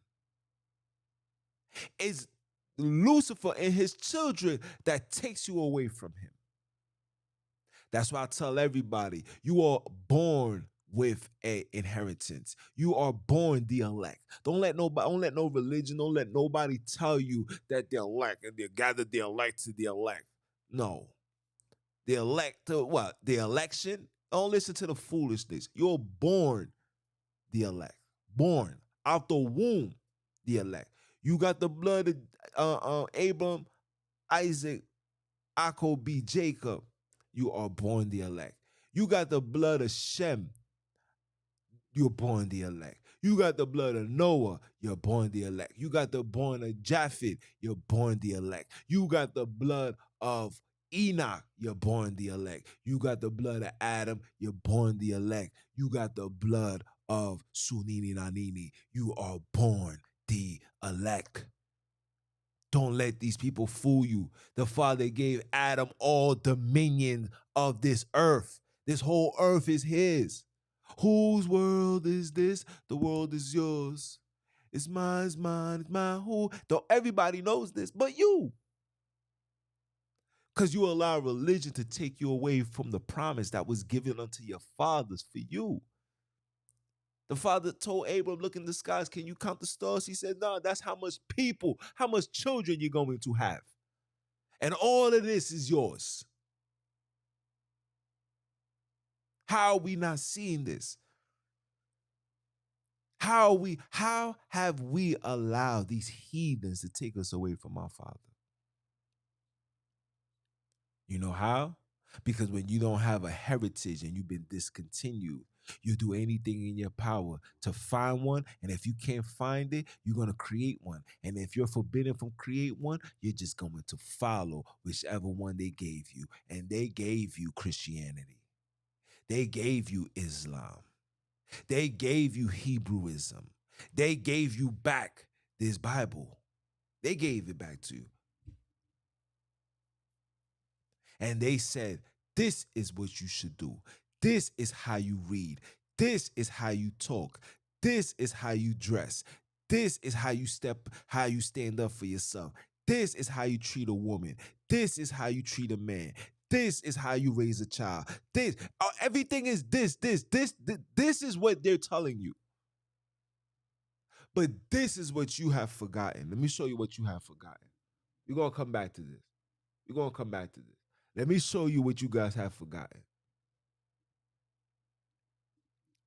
[SPEAKER 1] It's Lucifer and his children that takes you away from him. That's why I tell everybody, you are born with an inheritance. You are born the elect. Don't let no religion, don't let nobody tell you that the elect and they gather the elect to the elect. No. The elect to what? The election? Don't listen to the foolishness. You're born the elect. Born out the womb, the elect. You got the blood of Abram, Isaac, Jacob, Jacob. You are born the elect. You got the blood of Shem. You're born the elect. You got the blood of Noah. You're born the elect. You got the born of Japheth. You're born the elect. You got the blood of Enoch. You're born the elect. You got the blood of Adam. You're born the elect. You got the blood of Sonini Nanini. You are born the elect. Don't let these people fool you. The Father gave Adam all dominion of this earth. This whole earth is his. Whose world is this? The world is yours. It's mine, it's mine, it's mine. Who? Though everybody knows this, but you. Because you allow religion to take you away from the promise that was given unto your fathers for you. The father told Abram, look in the skies, can you count the stars? He said, no, that's how much people, how much children you're going to have. And all of this is yours. How are we not seeing this? How have we allowed these heathens to take us away from our Father? You know how? Because when you don't have a heritage and you've been discontinued, you do anything in your power to find one. And if you can't find it, you're going to create one. And if you're forbidden from create one, you're just going to follow whichever one they gave you. And they gave you Christianity. They gave you Islam. They gave you Hebrewism. They gave you back this Bible. They gave it back to you. And they said, this is what you should do. This is how you read. This is how you talk. This is how you dress. This is how you how you stand up for yourself. This is how you treat a woman. This is how you treat a man. This is how you raise a child. This, everything is this is what they're telling you. But this is what you have forgotten. Let me show you what you have forgotten. You're going to come back to this. You're going to come back to this. Let me show you what you guys have forgotten.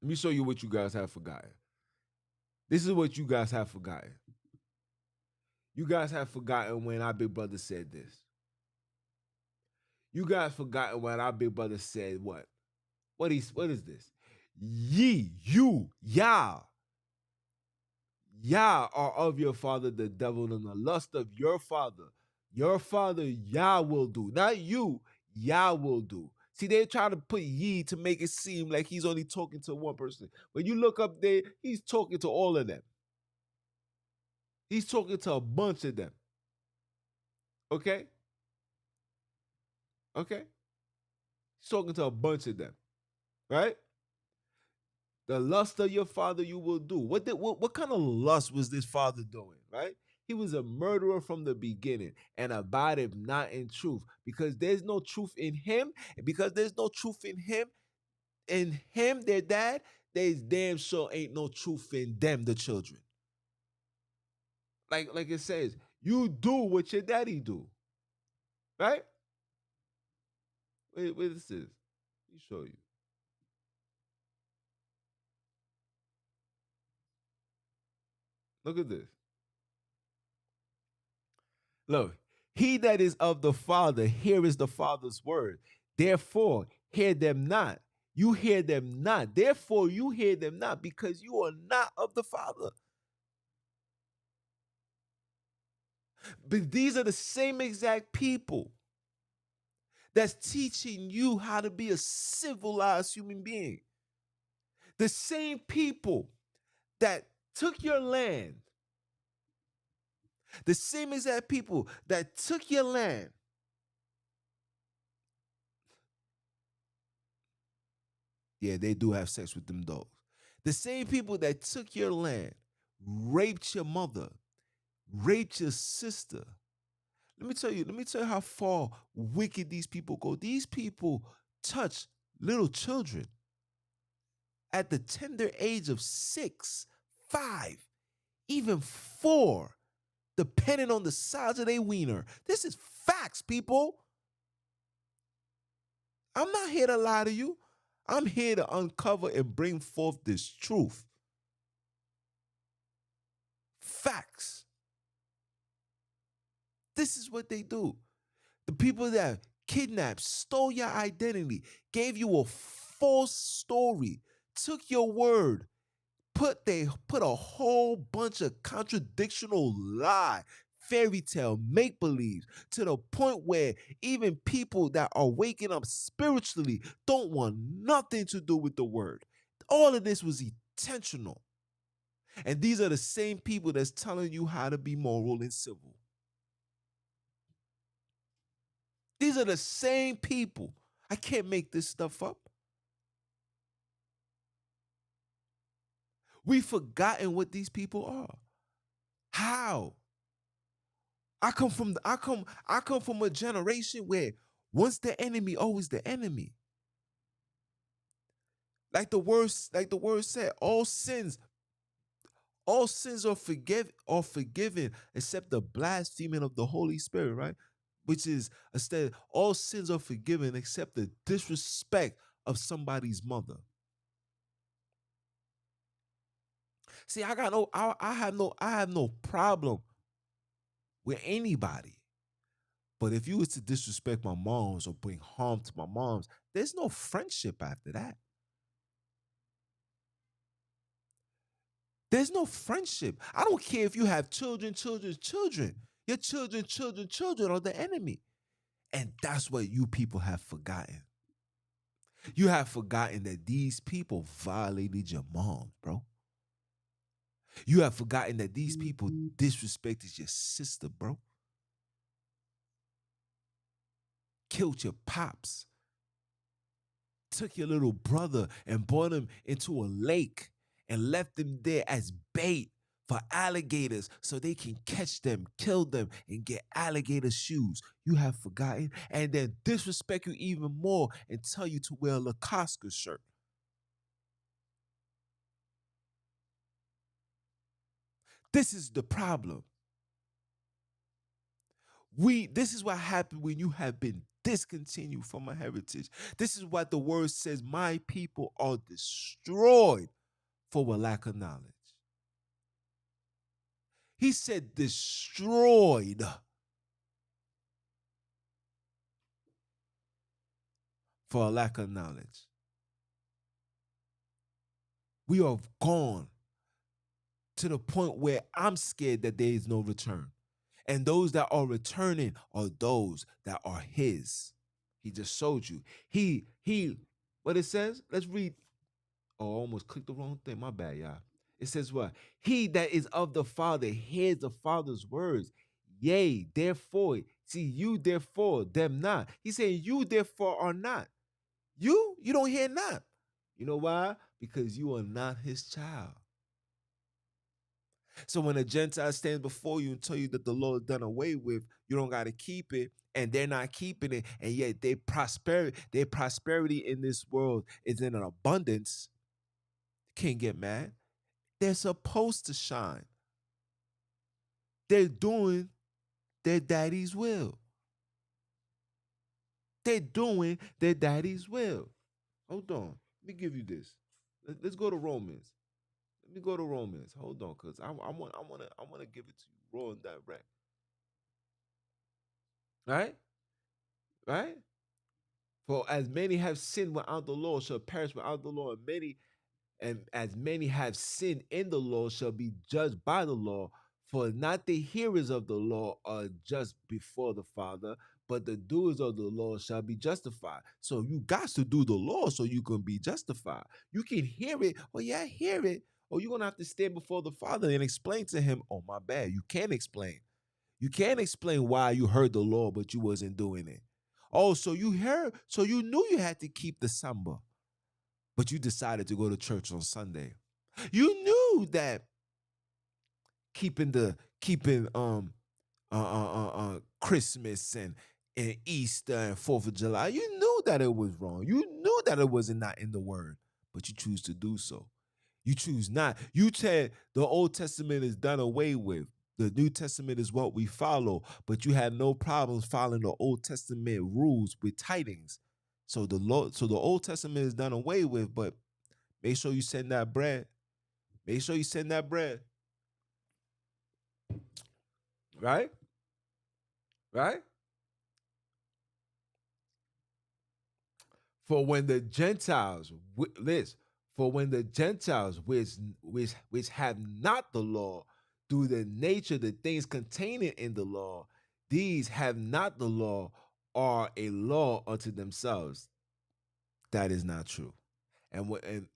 [SPEAKER 1] Let me show you what you guys have forgotten. This is what you guys have forgotten. You guys have forgotten when our big brother said this. You guys forgotten when our big brother said what? What is this? Ye, you, Yah. Yah are of your father the devil, and the lust of your father. Your father Yah will do. Not you, Yah will do. See, they try to put ye to make it seem like he's only talking to one person. When you look up there, he's talking to all of them. He's talking to a bunch of them. Okay? Okay? He's talking to a bunch of them. Right? The lust of your father you will do. What kind of lust was this father doing? Right? He was a murderer from the beginning and abided not in truth, because there's no truth in him. And because there's no truth in him, their dad, there's damn sure ain't no truth in them, the children. Like it says, you do what your daddy do. Right? Wait, this is. Let me show you. Look at this. Look, he that is of the Father, here is the Father's word. Therefore, hear them not. You hear them not. Therefore, you hear them not, because you are not of the Father. But these are the same exact people that's teaching you how to be a civilized human being. The same people that took your land. The same exact people that took your land. Yeah, they do have sex with them dogs. The same people that took your land, raped your mother, raped your sister. Let me tell you how far wicked these people go. These people touch little children at the tender age of 6, 5, even 4, depending on the size of their wiener. This is facts, people. I'm not here to lie to you. I'm here to uncover and bring forth this truth. Facts. This is what they do. The people that kidnapped, stole your identity, gave you a false story, took your word, put a whole bunch of contradictional lie, fairy tale, make believe, to the point where even people that are waking up spiritually don't want nothing to do with the word. All of this was intentional. And these are the same people that's telling you how to be moral and civil. These are the same people. I can't make this stuff up. We've forgotten what these people are. How? I come from a generation where once the enemy, always the enemy. Like the word said, all sins are forgiven except the blaspheming of the Holy Spirit, right? Which is instead, all sins are forgiven except the disrespect of somebody's mother. See, I have no problem with anybody. But if you was to disrespect my moms or bring harm to my moms, there's no friendship after that. There's no friendship. I don't care if you have children, children's children. Your children, children, children are the enemy. And that's what you people have forgotten. You have forgotten that these people violated your mom, bro. You have forgotten that these people disrespected your sister, bro. Killed your pops. Took your little brother and brought him into a lake and left him there as bait for alligators so they can catch them, kill them, and get alligator shoes. You have forgotten, and then disrespect you even more and tell you to wear a Lacoste shirt. This is the problem. This is what happened when you have been discontinued from a heritage. This is what the word says, my people are destroyed for a lack of knowledge. He said destroyed for a lack of knowledge. We are gone to the point where I'm scared that there is no return. And those that are returning are those that are his. He just showed you. What it says? Let's read. Oh, I almost clicked the wrong thing. My bad, y'all. It says what? He that is of the Father hears the Father's words. Yea, therefore, see you therefore, them not. He's saying you therefore are not. You don't hear not. You know why? Because you are not his child. So when a Gentile stands before you and tell you that the law is done away with, you don't got to keep it, and they're not keeping it, and yet their prosperity in this world is in an abundance. Can't get mad. They're supposed to shine. They're doing their daddy's will. They're doing their daddy's will. Hold on. Let me give you this. Let's go to Romans. Let me go to Romans. Hold on, cause I wanna give it to you raw and direct. Right? Right? For as many have sinned without the law shall perish without the law, and as many have sinned in the law shall be judged by the law. For not the hearers of the law are just before the Father, but the doers of the law shall be justified. So you got to do the law so you can be justified. You can hear it, oh yeah, I hear it. Or you're gonna have to stand before the Father and explain to him, oh my bad. You can't explain. You can't explain why you heard the law, but you wasn't doing it. Oh, so you knew you had to keep the Samba, but you decided to go to church on Sunday. You knew that keeping Christmas and Easter and 4th of July, you knew that it was wrong. You knew that it wasn't not in the word, but you choose to do so. You choose not. You said the Old Testament is done away with. The New Testament is what we follow, but you had no problems following the Old Testament rules with tidings. So the Old Testament is done away with, but make sure you send that bread. Make sure you send that bread. Right? Right? For when the Gentiles, listen, for when the Gentiles which have not the law, through the nature the things contained in the law, these have not the law, are a law unto themselves. That is not true. And when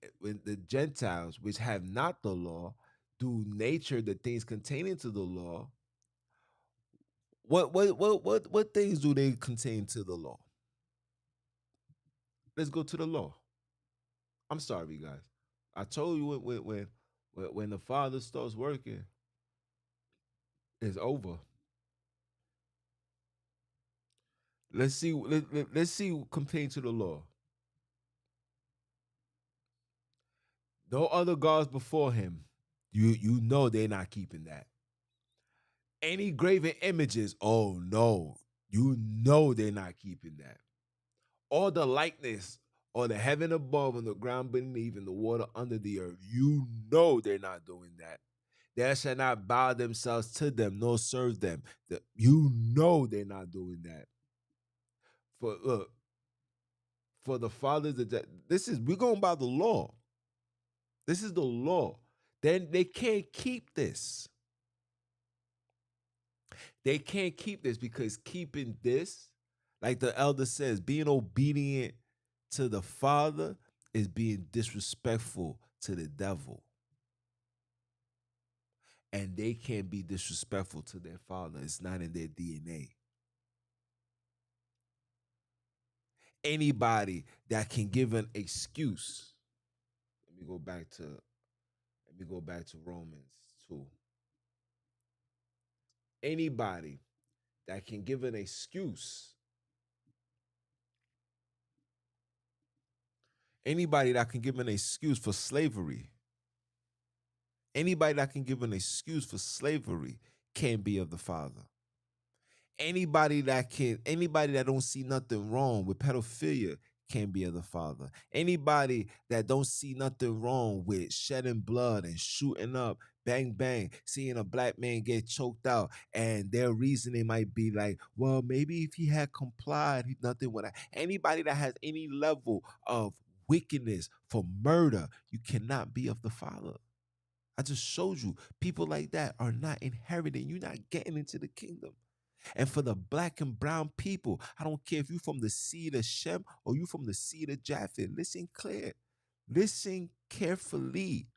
[SPEAKER 1] the Gentiles which have not the law, do nature the things containing to the law, what things do they contain to the law? Let's go to the law. I'm sorry, guys. I told you when When the Father starts working, it's over. Let's see. Let's see. Complain to the law. No other gods before him. You know they're not keeping that. Any graven images. Oh no. You know they're not keeping that. All the likeness or the heaven above and the ground beneath and the water under the earth. You know they're not doing that. They shall not bow themselves to them nor serve them. You know they're not doing that. For look, for the fathers that this is we're going by the law. This is the law. Then they can't keep this. They can't keep this because keeping this, like the elder says, being obedient to the Father is being disrespectful to the devil. And they can't be disrespectful to their father. It's not in their DNA. Anybody that can give an excuse. Let me go back to Romans 2. Anybody that can give an excuse. Anybody that can give an excuse for slavery. Anybody that can give an excuse for slavery can't be of the Father. Anybody that don't see nothing wrong with pedophilia can't be of the Father. Anybody that don't see nothing wrong with shedding blood and shooting up, bang bang, seeing a black man get choked out, and their reasoning might be like, well, maybe if he had complied, nothing would have. Anybody that has any level of wickedness for murder, you cannot be of the Father. I just showed you people like that are not inheriting. You're not getting into the kingdom. And for the black and brown people, I don't care if you're from the seed of Shem or you from the seed of Japheth. Listen clear. Listen carefully.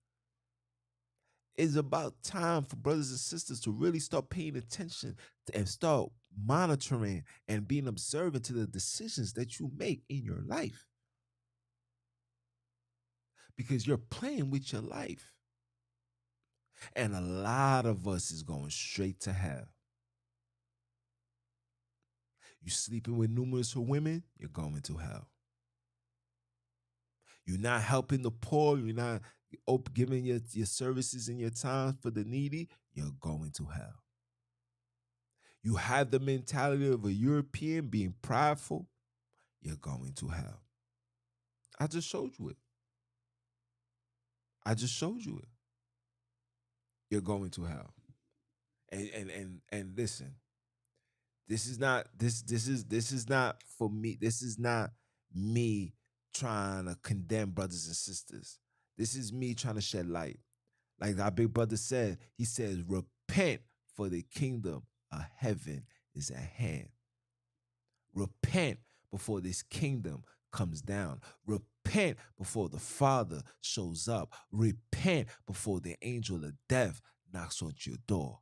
[SPEAKER 1] It's about time for brothers and sisters to really start paying attention and start monitoring and being observant to the decisions that you make in your life. Because you're playing with your life. And a lot of us is going straight to hell. You sleeping with numerous women, you're going to hell. You're not helping the poor, you're not giving your services and your time for the needy, you're going to hell. You have the mentality of a European being prideful, you're going to hell. I just showed you it. I just showed you it. You're going to hell. And listen, this is not for me. This is not me trying to condemn brothers and sisters. This is me trying to shed light. Like our big brother said, he says, repent for the kingdom of heaven is at hand. Repent before this kingdom comes down. Repent before the Father shows up. Repent before the angel of death knocks on your door.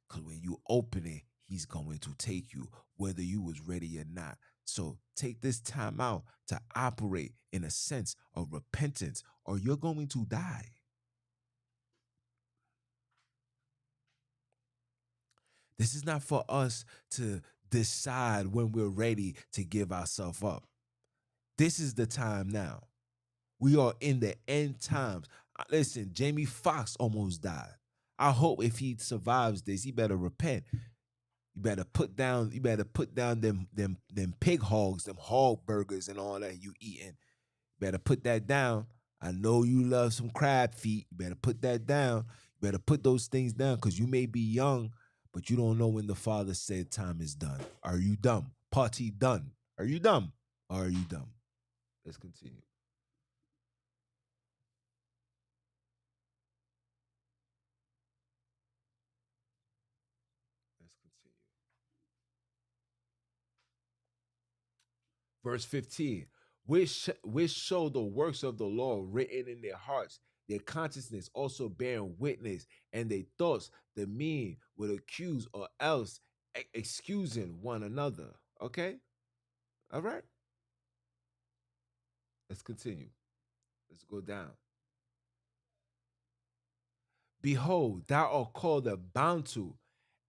[SPEAKER 1] Because when you open it, he's going to take you, whether you was ready or not. So take this time out to operate in a sense of repentance, or you're going to die. This is not for us to decide when we're ready to give ourselves up. This is the time now. We are in the end times. Listen, Jamie Foxx almost died. I hope if he survives this, he better repent. You better put down them pig hogs, them hog burgers and all that you eating. Better put that down. I know you love some crab feet. You better put that down. You better put those things down because you may be young, but you don't know when the Father said time is done. Are you dumb? Party done. Are you dumb? Or are you dumb? Let's continue. Let's continue. Verse 15. Which show the works of the law written in their hearts, their consciousness also bearing witness, and their thoughts, the mean, would accuse or else excusing one another. Okay? All right? Let's continue. Let's go down. Behold, thou art called a bantu,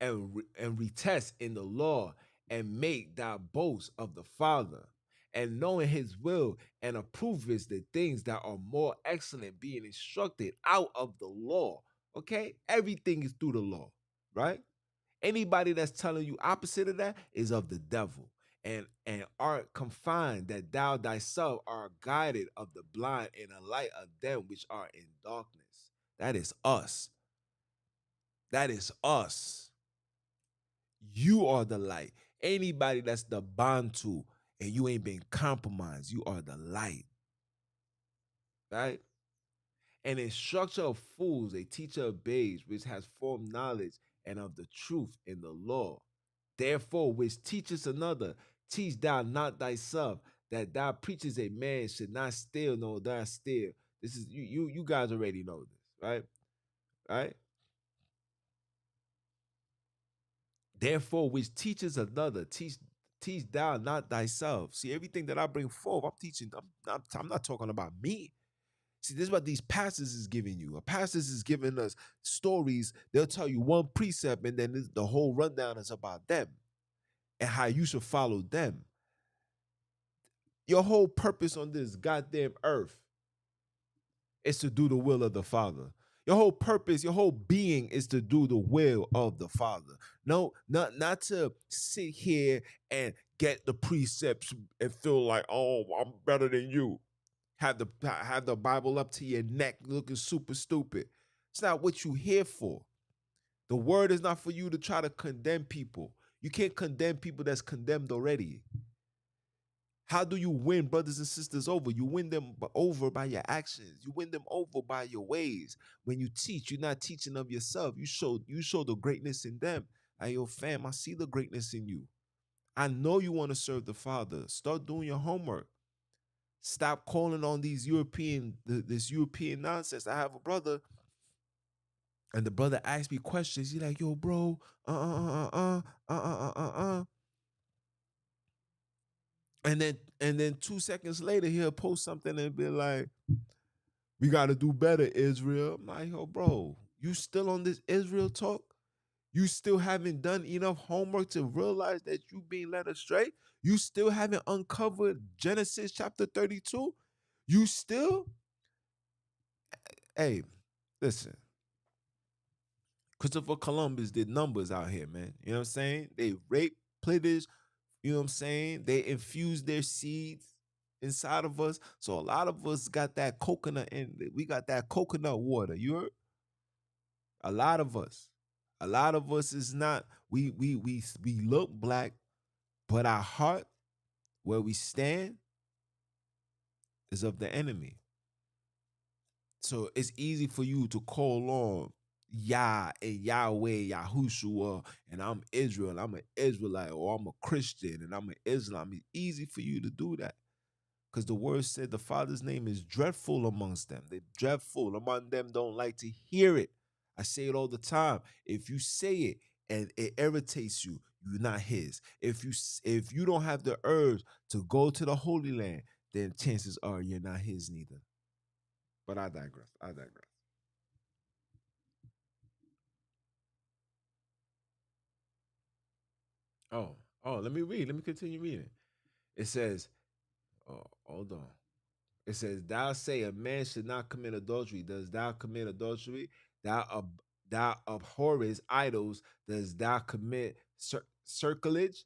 [SPEAKER 1] and retest in the law, and make thy boast of the Father, and knowing his will, and approvest the things that are more excellent, being instructed out of the law. Okay? Everything is through the law, right? Anybody that's telling you opposite of that is of the devil. And art confined that thou thyself art guided of the blind in the light of them which are in darkness. That is us. That is us. You are the light. Anybody that's the bantu and you ain't been compromised, you are the light. Right? An instructor of fools, a teacher of babes, which has formed knowledge and of the truth in the law. Therefore, which teacheth another, teach thou not thyself, that thou preachest a man should not steal, nor thou steal. This is you guys already know this, right? Right? Therefore, which teaches another, teach thou not thyself. See, everything that I bring forth, I'm teaching. I'm not talking about me. See, this is what these pastors is giving you. A pastors is giving us stories. They'll tell you one precept, and then the whole rundown is about them and how you should follow them. Your whole purpose on this goddamn earth is to do the will of the Father. Your whole purpose, your whole being is to do the will of the Father. No, not to sit here and get the precepts and feel like, oh, I'm better than you. Have the Bible up to your neck looking super stupid. It's not what you here for. The word is not for you to try to condemn people. You can't condemn people that's condemned already. How do you win brothers and sisters over? You win them over by your actions. You win them over by your ways. When you teach, you're not teaching of yourself. You show the greatness in them. Hey, yo, fam, I see the greatness in you. I know you want to serve the Father. Start doing your homework. Stop calling on these this European nonsense. I have a brother, and the brother asked me questions. He's like, "Yo, bro, and then 2 seconds later, he'll post something and be like, "We got to do better, Israel." I'm like, "Yo, bro, you still on this Israel talk? You still haven't done enough homework to realize that you being led astray? You still haven't uncovered Genesis chapter 32? You still, hey, listen, Christopher Columbus did numbers out here, man. You know what I'm saying? They rape, pillage, you know what I'm saying? They infuse their seeds inside of us. So a lot of us got that coconut in we got that coconut water. You heard? A lot of us. A lot of us is not, we look black, but our heart, where we stand, is of the enemy. So it's easy for you to call on Yah and Yahweh, Yahushua, and I'm Israel, I'm an Israelite, or I'm a Christian and I'm an Islam. It's easy for you to do that. Because the word said the Father's name is dreadful amongst them. They're dreadful. Among them don't like to hear it. I say it all the time. If you say it and it irritates you, you're not his. If you don't have the urge to go to the Holy Land, then chances are you're not his neither. But I digress. I digress. Oh, let me read. Let me continue reading. It says, oh, hold on. It says, "Thou say a man should not commit adultery. Does thou commit adultery? Thou abhorrest idols. Does thou commit sacrilege?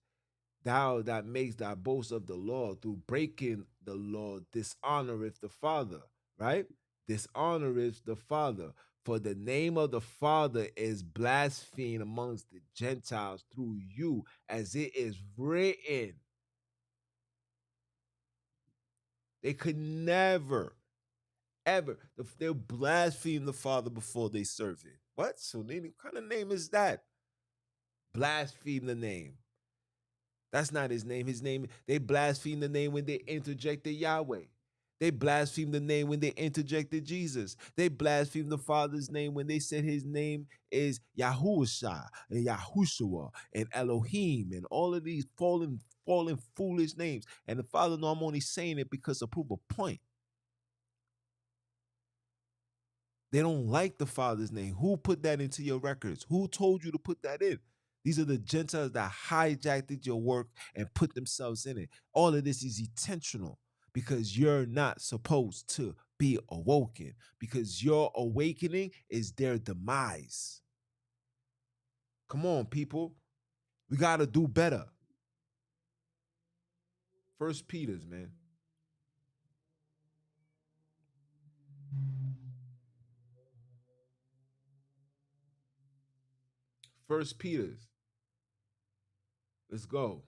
[SPEAKER 1] Thou that makes thy boast of the law through breaking the law dishonoreth the Father." Right? Dishonoreth the Father. For the name of the Father is blasphemed amongst the Gentiles through you, as it is written. They could never ever. They'll blaspheme the Father before they serve Him. What? Sonini, what kind of name is that? Blaspheme the name. That's not his name. His name, they blaspheme the name when they interjected Yahweh. They blaspheme the name when they interjected Jesus. They blaspheme the Father's name when they said his name is Yahushua and Yahushua and Elohim and all of these fallen, foolish names. And the Father know I'm only saying it because to prove a point. They don't like the Father's name. Who put that into your records? Who told you to put that in? These are the Gentiles that hijacked your work and put themselves in it. All of this is intentional because you're not supposed to be awoken, because your awakening is their demise. Come on, people. We got to do better. First Peter's, man. First Peter's. Let's go.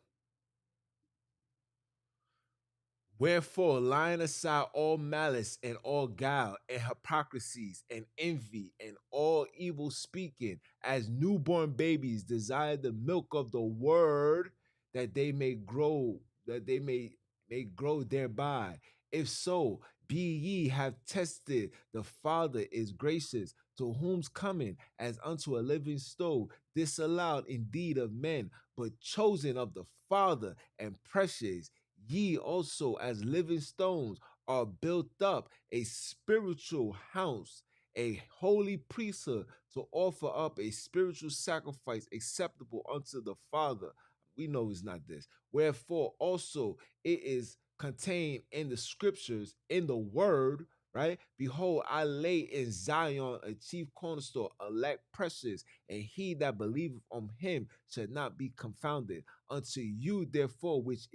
[SPEAKER 1] Wherefore, laying aside all malice and all guile and hypocrisies and envy and all evil speaking, as newborn babies desire the milk of the word, that they may grow, may grow thereby. If so, be ye have tested the Father is gracious, to whom's coming as unto a living stove, disallowed indeed of men, but chosen of the Father and precious. Ye also, as living stones, are built up a spiritual house, a holy priesthood, to offer up a spiritual sacrifice acceptable unto the Father. We know it's not this. Wherefore also it is contained in the scriptures, in the word, right? Behold, I lay in Zion a chief cornerstone, elect precious, and he that believeth on him shall not be confounded. Unto you, therefore, which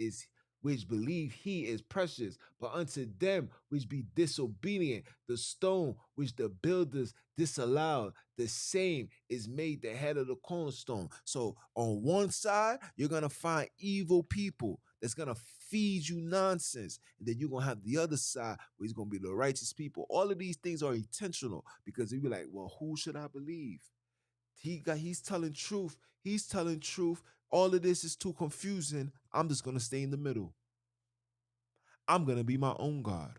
[SPEAKER 1] believe he is precious, but unto them which be disobedient, the stone which the builders disallowed, the same is made the head of the cornerstone. So on one side, you're gonna find evil people that's gonna feed you nonsense. And then you're gonna have the other side where it's gonna be the righteous people. All of these things are intentional because you be like, well, who should I believe? He's telling truth. He's telling truth. All of this is too confusing. I'm just gonna stay in the middle. I'm gonna be my own God.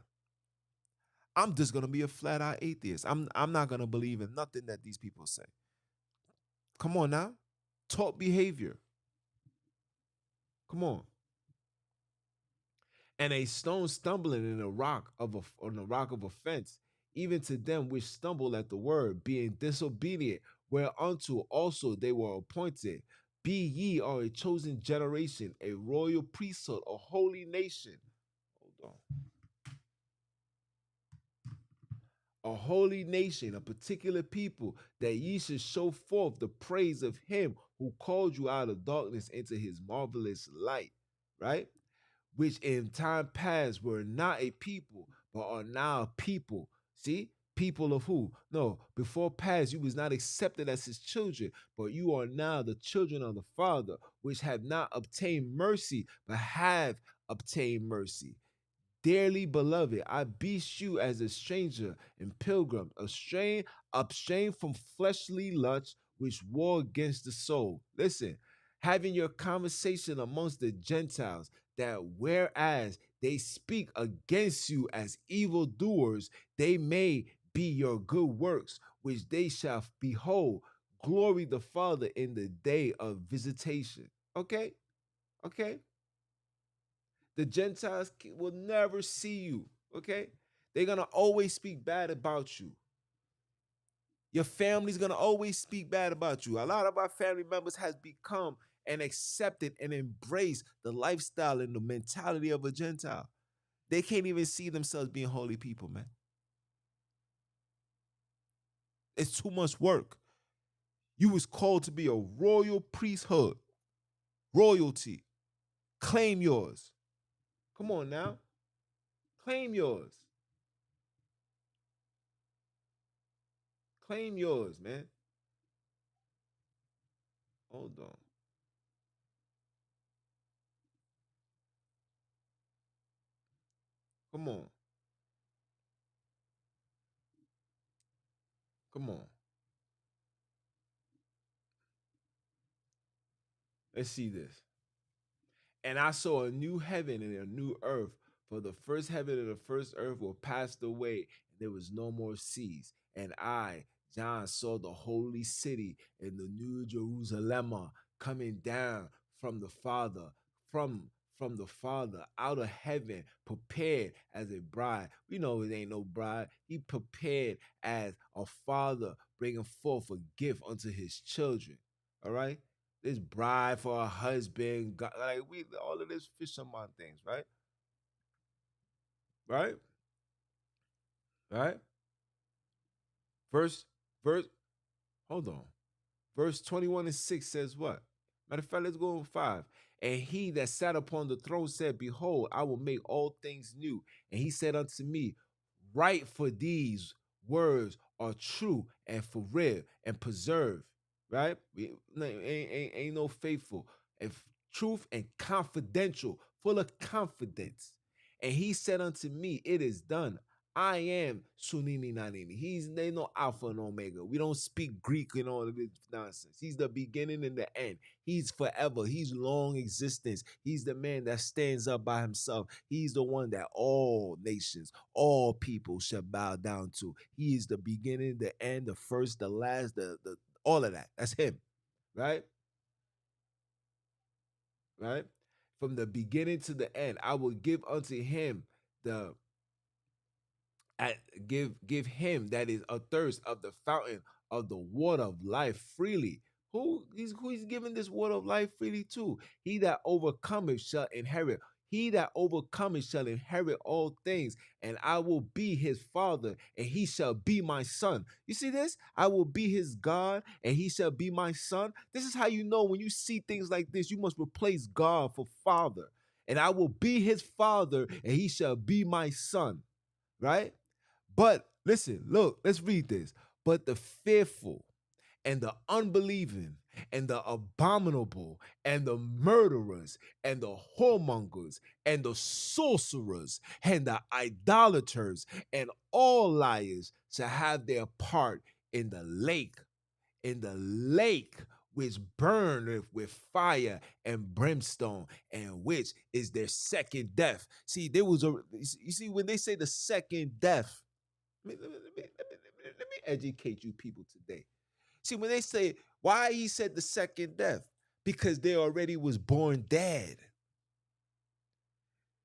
[SPEAKER 1] I'm just gonna be a flat out atheist. I'm not gonna believe in nothing that these people say. Come on now. Taught behavior. Come on. And a stone stumbling in a rock of on the rock of offense, even to them which stumble at the word, being disobedient, whereunto also they were appointed. Be ye are a chosen generation, a royal priesthood, a holy nation. Hold on. A holy nation, a particular people, that ye should show forth the praise of him who called you out of darkness into his marvelous light, right? Which in time past were not a people, but are now a people. See? People of who? No, before past you was not accepted as his children, but you are now the children of the Father, which have not obtained mercy, but have obtained mercy. Dearly beloved, I beseech you as a stranger and pilgrim, abstain from fleshly lusts which war against the soul. Listen, having your conversation amongst the Gentiles, that whereas they speak against you as evildoers, they may be your good works, which they shall behold. Glory the Father in the day of visitation. Okay? Okay? The Gentiles will never see you, okay? They're gonna always speak bad about you. Your family's gonna always speak bad about you. A lot of our family members has become and accepted and embraced the lifestyle and the mentality of a Gentile. They can't even see themselves being holy people, man. It's too much work. You was called to be a royal priesthood, royalty. Claim yours. Come on now. Claim yours. Claim yours, man. Hold on. Come on. Come on. Let's see this. And I saw a new heaven and a new earth, for the first heaven and the first earth were passed away, and there was no more seas. And I, John, saw the holy city and the new Jerusalem coming down from the Father, from the Father out of heaven, prepared as a bride. We know it ain't no bride. He prepared as a father bringing forth a gift unto his children. All right? This bride for a husband, God, like we all of this fisherman things, right? Right? Right? Verse, verse, hold on. Verse 21 and 6 says what? Matter of fact, let's go on 5. And he that sat upon the throne said, behold, I will make all things new. And he said unto me, write, for these words are true and for real and preserve. Right? Ain't no faithful. And truth and confidential, full of confidence. And he said unto me, it is done. I am Sonini Nanini. They know Alpha and Omega. We don't speak Greek and all of this nonsense. He's the beginning and the end. He's forever. He's long existence. He's the man that stands up by himself. He's the one that all nations, all people shall bow down to. He is the beginning, the end, the first, the last, the all of that. That's him. Right? Right? From the beginning to the end, I will give unto him the at give him that is athirst of the fountain of the water of life freely. Who he's giving this water of life freely to? He that overcometh shall inherit. He that overcometh shall inherit all things, and I will be his father, and he shall be my son. You see this? I will be his God, and he shall be my son. This is how you know when you see things like this, you must replace God for father. And I will be his father, and he shall be my son. Right? But listen, look, let's read this. But the fearful and the unbelieving and the abominable and the murderers and the whoremongers and the sorcerers and the idolaters and all liars shall have their part in the lake which burneth with fire and brimstone, and which is their second death. See, there was you see, when they say the second death, let me educate you people today. See, when they say why he said the second death, because they already was born dead.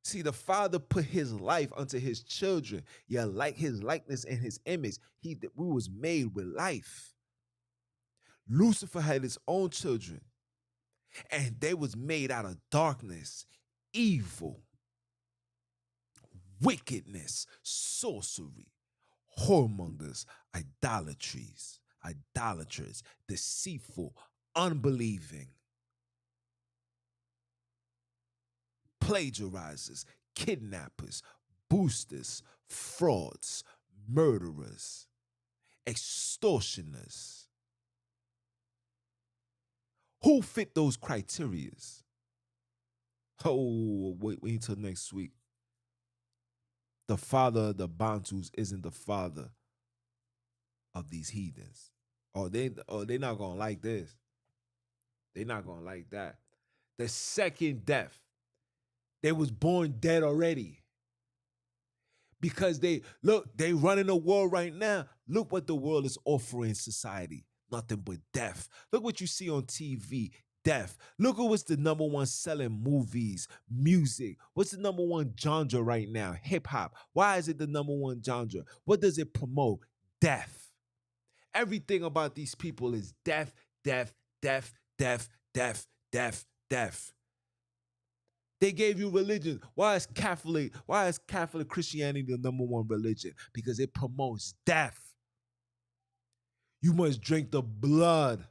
[SPEAKER 1] See, the Father put his life unto his children. Yeah, like his likeness and his image. We was made with life. Lucifer had his own children, and they was made out of darkness, evil, wickedness, sorcery, whoremongers, idolaters, deceitful, unbelieving, plagiarizers, kidnappers, boosters, frauds, murderers, extortioners. Who fit those criterias? Oh, wait until next week. The father of the bantus isn't the father of these heathens. They not gonna like this. They not gonna like that. The second death. They was born dead already. Because they running the world right now. Look what the world is offering society. Nothing but death. Look what you see on TV. Death. Look at what's the number one selling movies, music. What's the number one genre right now? Hip hop. Why is it the number one genre? What does it promote? Death. Everything about these people is death, death, death, death, death, death, death. They gave you religion. Why is Catholic Christianity the number one religion? Because it promotes death. You must drink the blood.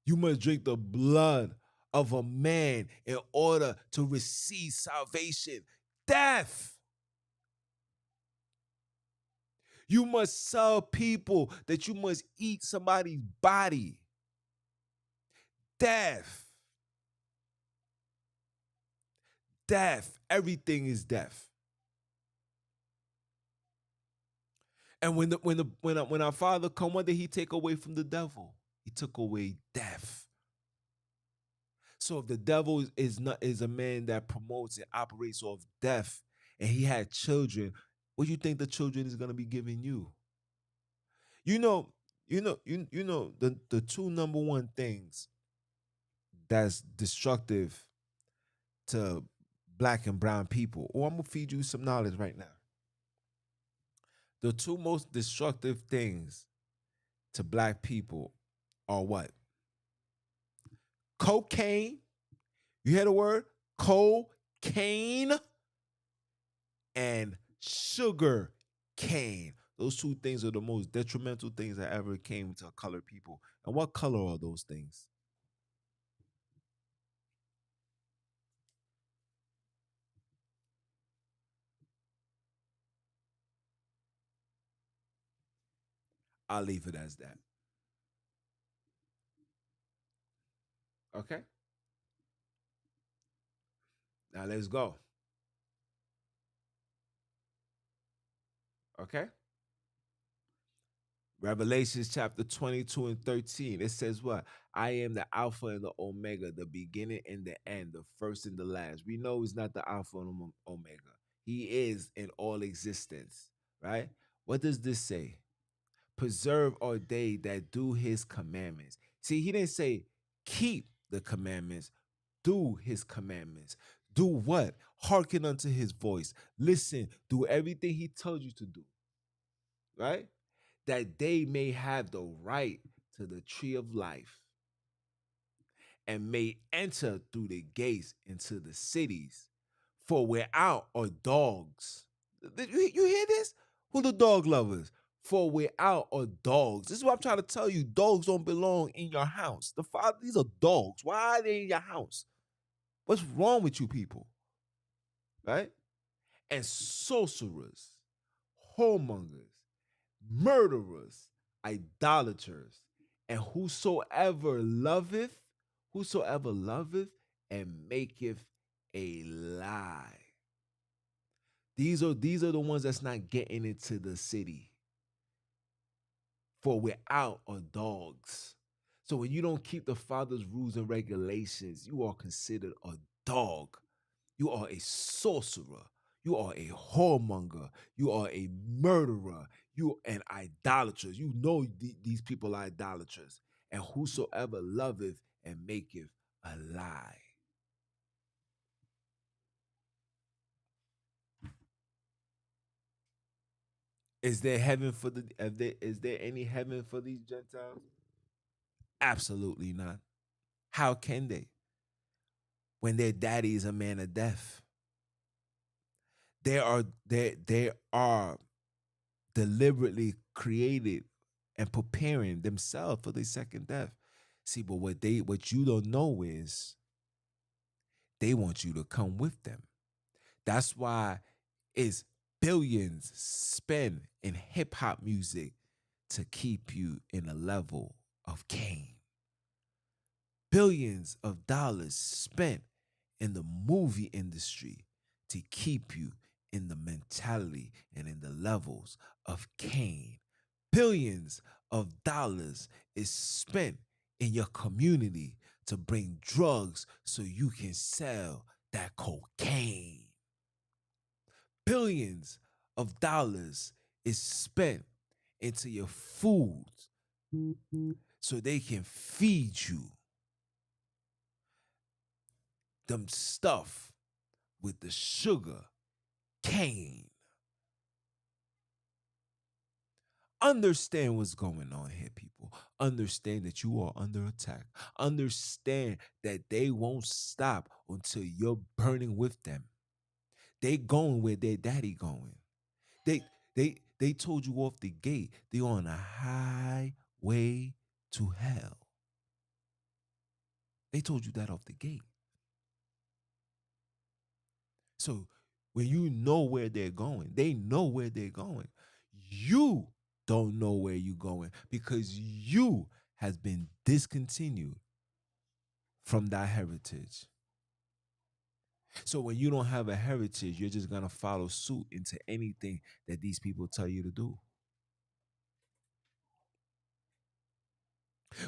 [SPEAKER 1] You must drink the blood of a man in order to receive salvation. Death. You must tell people that you must eat somebody's body. Death. Death. Everything is death. And when our Father come, what did he take away from the devil? He took away death. So if the devil is a man that promotes and operates off death, and he had children, what do you think the children is gonna be giving you? The two number one things that's destructive to black and brown people. Or I'm gonna feed you some knowledge right now. The two most destructive things to black people are what? Cocaine. You hear the word? Cocaine and sugar cane. Those two things are the most detrimental things that ever came to colored people. And what color are those things? I'll leave it as that. Okay. Now let's go. Okay. Revelations chapter 22 and 13. It says what? I am the Alpha and the Omega, the beginning and the end, the first and the last. We know he's not the Alpha and Omega. He is in all existence, right? What does this say? Preserve are they that do his commandments. See, he didn't say keep the commandments, do his commandments. Do what? Hearken unto his voice. Listen, do everything he tells you to do, right? That they may have the right to the tree of life and may enter through the gates into the cities. For without are dogs. You hear this? Who the dog lovers? For without are dogs. This is what I'm trying to tell you. Dogs don't belong in your house. The father, these are dogs. Why are they in your house? What's wrong with you people? Right? And sorcerers, whoremongers, murderers, idolaters, and whosoever loveth and maketh a lie. These are the ones that's not getting into the city. For without are dogs. So when you don't keep the Father's rules and regulations, you are considered a dog. You are a sorcerer. You are a whoremonger. You are a murderer. You are an idolater. You know these people are idolaters. And whosoever loveth and maketh a lie. Is there heaven for is there any heaven for these Gentiles? Absolutely not. How can they? When their daddy is a man of death. They are deliberately created and preparing themselves for the second death. See, but what you don't know is they want you to come with them. That's why it's billions spent in hip hop music to keep you in a level of Cain. Billions of dollars spent in the movie industry to keep you in the mentality and in the levels of Cain. Billions of dollars is spent in your community to bring drugs so you can sell that cocaine. Billions of dollars is spent into your food so they can feed you them stuff with the sugar cane. Understand what's going on here, people. Understand that you are under attack. Understand that they won't stop until you're burning with them. They going where their daddy going. They they told you off the gate they're on a highway to hell. They told you that off the gate. So when you know where they're going, they know where they're going. You don't know where you're going because you has been discontinued from that heritage. So when you don't have a heritage, you're just gonna follow suit into anything that these people tell you to do.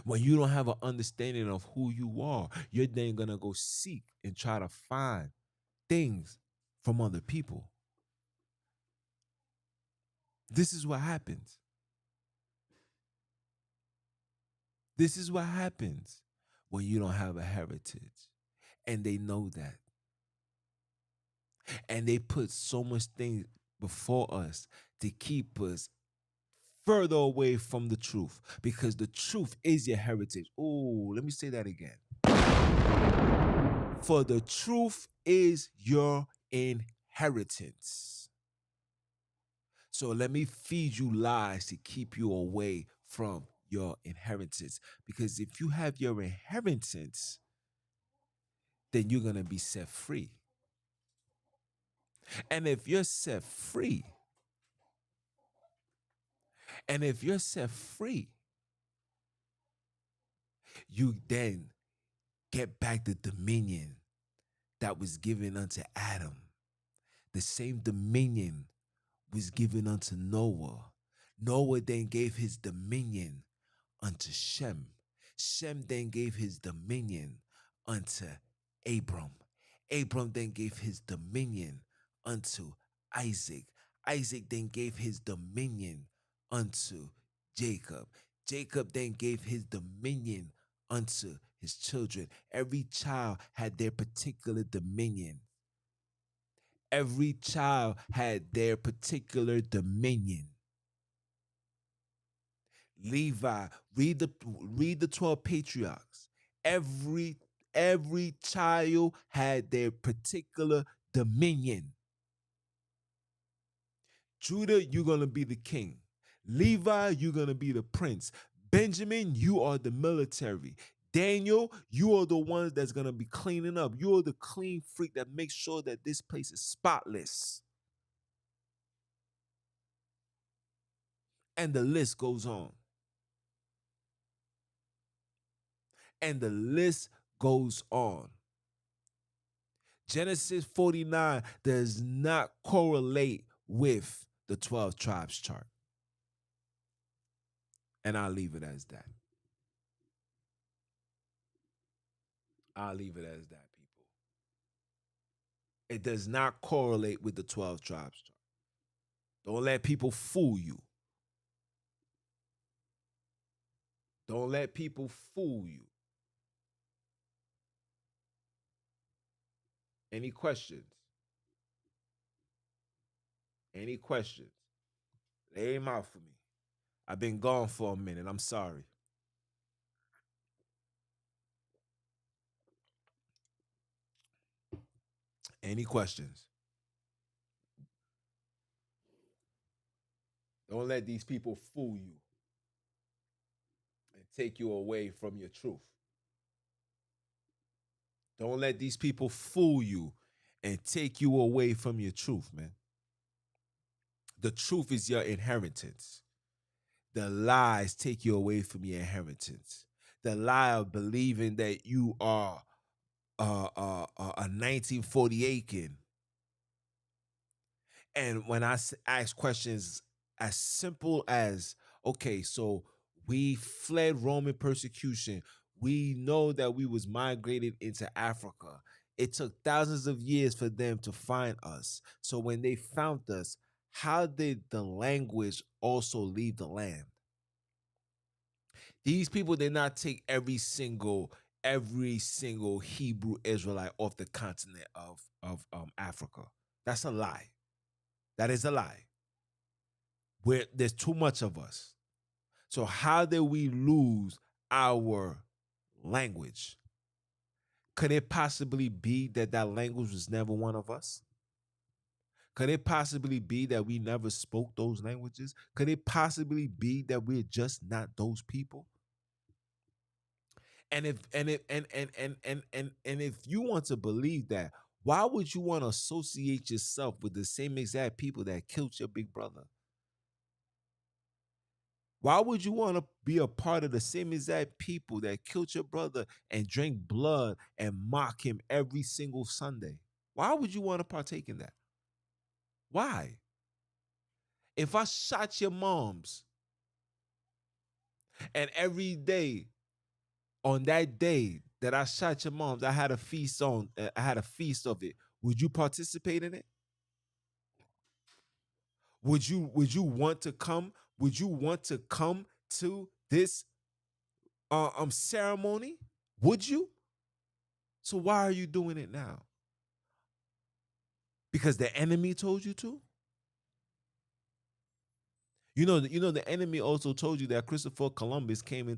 [SPEAKER 1] When you don't have an understanding of who you are, you're then gonna go seek and try to find things from other people. This is what happens. This is what happens when you don't have a heritage. And they know that. And they put so much things before us to keep us further away from the truth, because the truth is your heritage. Oh, let me say that again. For the truth is your inheritance. So let me feed you lies to keep you away from your inheritance. Because if you have your inheritance, then you're going to be set free. And if you're set free, you then get back the dominion that was given unto Adam. The same dominion was given unto Noah. Noah then gave his dominion unto Shem. Shem then gave his dominion unto Abram. Abram then gave his dominion unto Isaac. Isaac then gave his dominion unto Jacob. Jacob then gave his dominion unto his children. Every child had their particular dominion. Every child had their particular dominion. Levi, read the 12 patriarchs. Every child had their particular dominion. Judah, you're gonna be the king. Levi, you're gonna be the prince. Benjamin, you are the military. Daniel, you are the ones that's gonna be cleaning up. You are the clean freak that makes sure that this place is spotless. And the list goes on. And the list goes on. Genesis 49 does not correlate with the 12 tribes chart. And I'll leave it as that. I'll leave it as that, people. It does not correlate with the 12 tribes chart. Don't let people fool you. Don't let people fool you. Any questions? Any questions? Lay them out for me. I've been gone for a minute. I'm sorry. Any questions? Don't let these people fool you and take you away from your truth. Don't let these people fool you and take you away from your truth, man. The truth is your inheritance. The lies take you away from your inheritance. The lie of believing that you are a 1948 kin. And when I ask questions as simple as, okay, so we fled Roman persecution. We know that we was migrated into Africa. It took thousands of years for them to find us. So when they found us, how did the language also leave the land? These people did not take every single Hebrew Israelite off the continent of Africa. That's a lie. That is a lie. Where there's too much of us. So how did we lose our language? Could it possibly be that that language was never one of us? Could it possibly be that we never spoke those languages? Could it possibly be that we're just not those people? And if you want to believe that, why would you want to associate yourself with the same exact people that killed your big brother? Why would you want to be a part of the same exact people that killed your brother and drank blood and mock him every single Sunday? Why would you want to partake in that? Why? If I shot your moms and every day on that day that I shot your moms, I had a feast of it, would you participate in it? Would you want to come? Would you want to come to this ceremony? Would you? So why are you doing it now? Because the enemy told you to? You know, the enemy also told you that Christopher Columbus came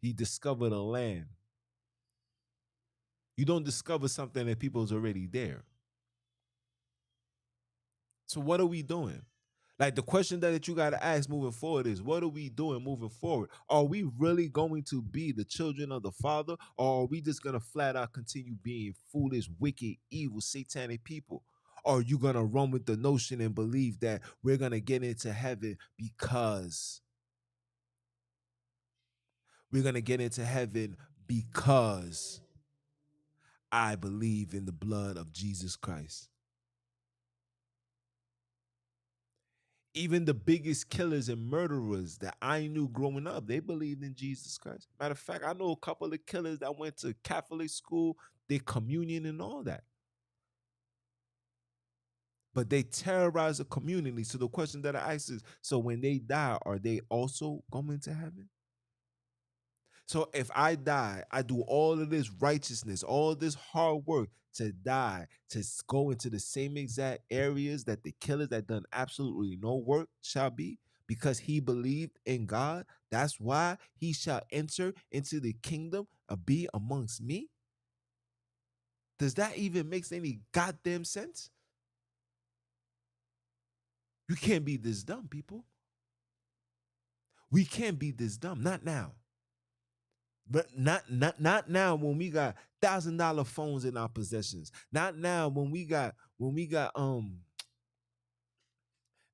[SPEAKER 1] he discovered a land. You don't discover something that people's already there. So what are we doing? Like the question that you got to ask moving forward is, what are we doing moving forward? Are we really going to be the children of the Father, or are we just going to flat out continue being foolish, wicked, evil, satanic people? Or are you going to run with the notion and believe that we're going to get into heaven because we're going to get into heaven because I believe in the blood of Jesus Christ? Even the biggest killers and murderers that I knew growing up, they believed in Jesus Christ. Matter of fact, I know a couple of killers that went to Catholic school, did communion and all that. But they terrorize the community. So the question that I ask is, so when they die, are they also going to heaven? So if I die, I do all of this righteousness, all this hard work to die, to go into the same exact areas that the killers that done absolutely no work shall be, because he believed in God. That's why he shall enter into the kingdom and be amongst me. Does that even make any goddamn sense? You can't be this dumb, people. We can't be this dumb. Not now. But not now when we got $1,000 phones in our possessions. Not now when we got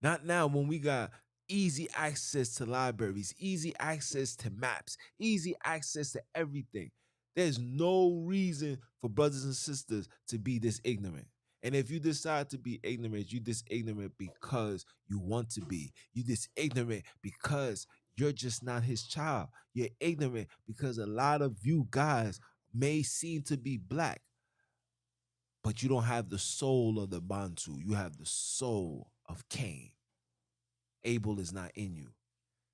[SPEAKER 1] not now when we got easy access to libraries, easy access to maps, easy access to everything. There's no reason for brothers and sisters to be this ignorant. And if you decide to be ignorant, you this ignorant because you want to be. You this ignorant because you're just not his child. You're ignorant because a lot of you guys may seem to be black, but you don't have the soul of the Bantu. You have the soul of Cain. Abel is not in you.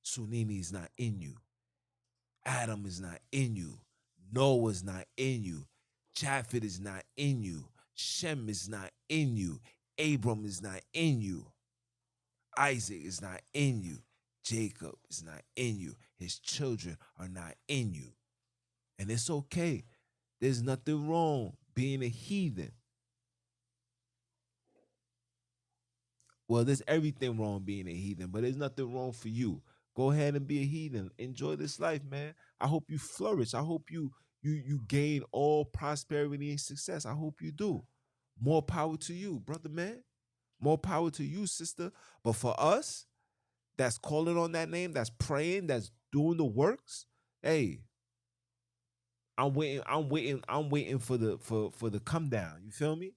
[SPEAKER 1] Sonini is not in you. Adam is not in you. Noah is not in you. Japheth is not in you. Shem is not in you. Abram is not in you. Isaac is not in you. Jacob is not in you. His children are not in you. And it's okay. There's nothing wrong being a heathen. Well, there's everything wrong being a heathen, but there's nothing wrong for you. Go ahead and be a heathen. Enjoy this life, man. I hope you flourish. I hope you gain all prosperity and success. I hope you do. More power to you, brother, man. More power to you, sister. But for us, that's calling on that name, that's praying, that's doing the works. Hey, I'm waiting for the come down. You feel me?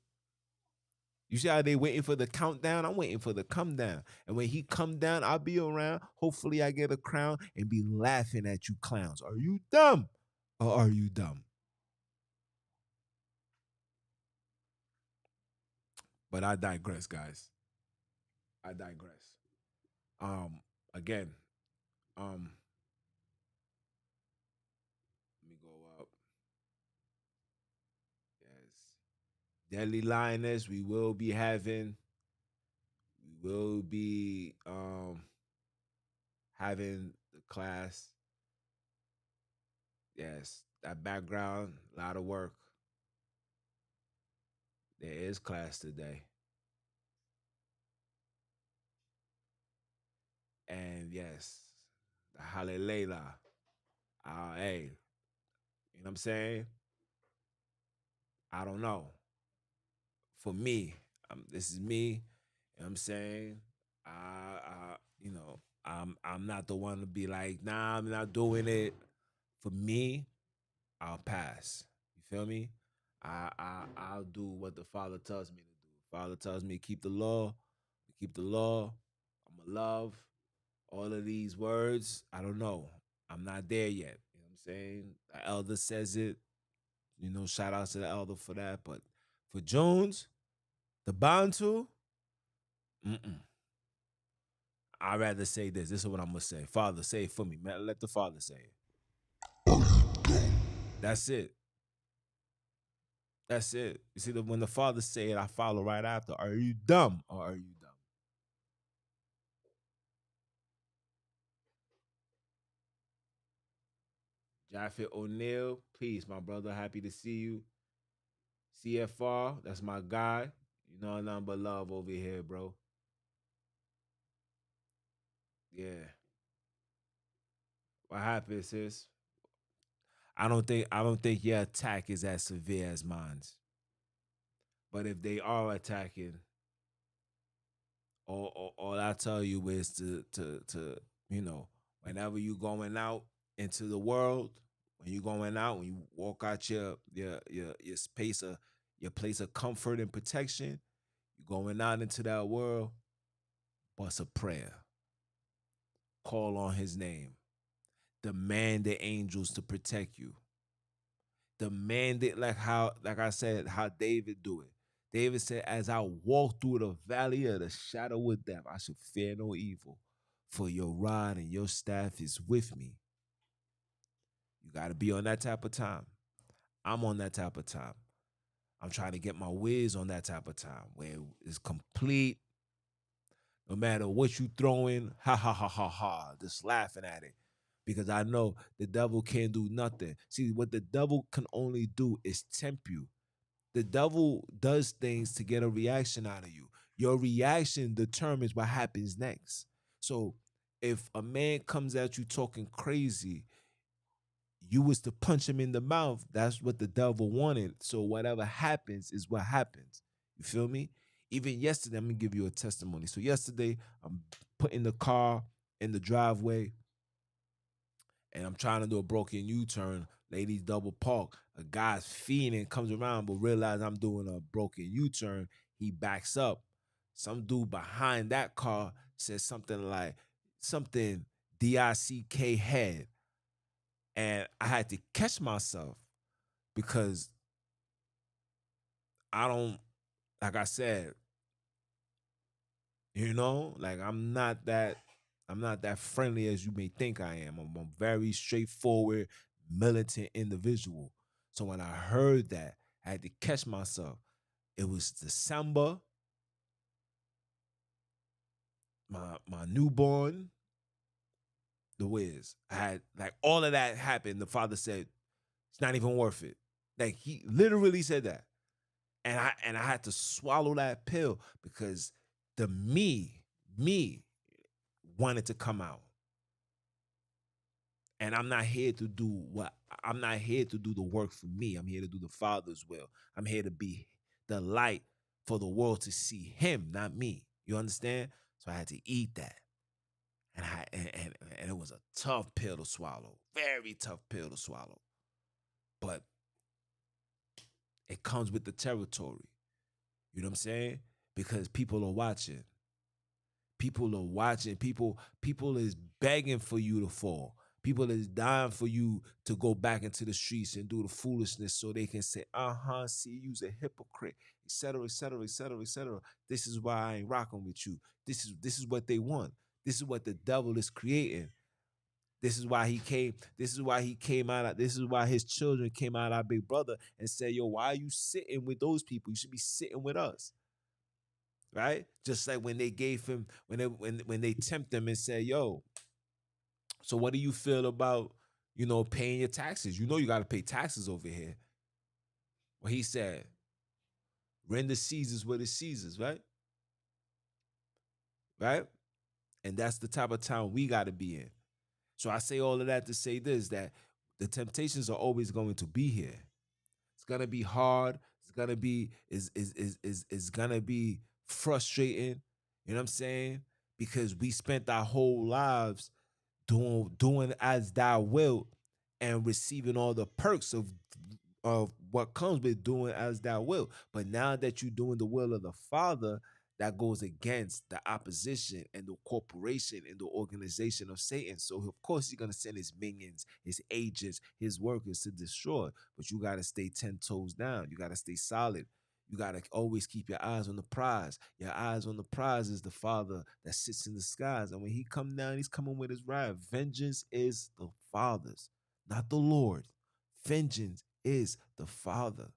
[SPEAKER 1] You see how they waiting for the countdown? I'm waiting for the come down. And when he come down, I'll be around. Hopefully I get a crown and be laughing at you clowns. Are you dumb? Or are you dumb? But I digress, guys. I digress. Again, let me go up. Yes. Deadly Lioness, we will be having the class. Yes, that background, a lot of work. There is class today. And yes, the Hallelujah. Hey, you know what I'm saying? I don't know. For me, this is me. You know what I'm saying? You know, I'm not the one to be like, nah, I'm not doing it. For me, I'll pass. You feel me? I'll do what the Father tells me to do. Father tells me keep the law. Keep the law. I'm a love. All of these words, I don't know. I'm not there yet. You know what I'm saying? The elder says it. You know, shout out to the elder for that. But for Jones, the Bantu, mm-mm. I'd rather say this. This is what I'm gonna say. Father, say it for me, man. Let the Father say it. That's it. That's it. You see, when the Father said, I follow right after. Are you dumb or are you dumb? Jaffet O'Neal, peace, my brother. Happy to see you. CFR, that's my guy. You know nothing but love over here, bro. Yeah. What happened, sis? I don't think your attack is as severe as mine's. But if they are attacking, all I tell you is to whenever you going out into the world, when you going out, when you walk out your space of your place of comfort and protection, you going out into that world, bust a prayer, call on His name, demand the angels to protect you, demand it like I said, how David do it. David said, as I walk through the valley of the shadow of death, I should fear no evil. For your rod and your staff is with me. You got to be on that type of time. I'm on that type of time. I'm trying to get my whiz on that type of time where it's complete. No matter what you throw in, ha ha ha ha ha, just laughing at it. Because I know the devil can't do nothing. See, what the devil can only do is tempt you. The devil does things to get a reaction out of you. Your reaction determines what happens next. So if a man comes at you talking crazy, you was to punch him in the mouth. That's what the devil wanted. So whatever happens is what happens. You feel me? Even yesterday, I'm gonna give you a testimony. So yesterday, I'm putting the car in the driveway and I'm trying to do a broken U-turn. Ladies double park. A guy's fiending, comes around, but realize I'm doing a broken U-turn. He backs up. Some dude behind that car says something like something DICK head. And I had to catch myself because I don't, like I said, like I'm not that friendly as you may think I am. I'm a very straightforward, militant individual. So when I heard that, I had to catch myself. It was December, my newborn, the whiz. I had like all of that happened. The father said, it's not even worth it. Like he literally said that. And I had to swallow that pill because the me wanted to come out. And I'm not here to do the work for me. I'm here to do the Father's will. I'm here to be the light for the world to see Him, not me. You understand? So I had to eat that. And it was a tough pill to swallow. Very tough pill to swallow. But it comes with the territory. You know what I'm saying? Because people are watching. People are watching. People is begging for you to fall. People is dying for you to go back into the streets and do the foolishness so they can say, see, you's a hypocrite, etc., etc., etc., etc. This is why I ain't rocking with you. This is what they want. This is what the devil is creating. This is why he came. This is why he came out. This is why his children came out, our big brother, and said, yo, why are you sitting with those people? You should be sitting with us. Right? Just like when they gave him, when they tempt him and said, yo, so what do you feel about, paying your taxes? You know you got to pay taxes over here. Well, he said, render Caesar's what is Caesar's, right? Right? And that's the type of time we got to be in. So I say all of that to say this, that the temptations are always going to be here. It's gonna be hard. It's gonna be is gonna be frustrating. You know what I'm saying? Because we spent our whole lives doing as thou wilt and receiving all the perks of what comes with doing as thou wilt. But now that you're doing the will of the Father, that goes against the opposition and the corporation and the organization of Satan. So of course he's gonna send his minions, his agents, his workers to destroy. But you gotta stay 10 toes down. You gotta stay solid. You gotta always keep your eyes on the prize. Your eyes on the prize is the Father that sits in the skies. And when he come down, he's coming with his wrath. Vengeance is the Father's, not the Lord. Vengeance is the Father.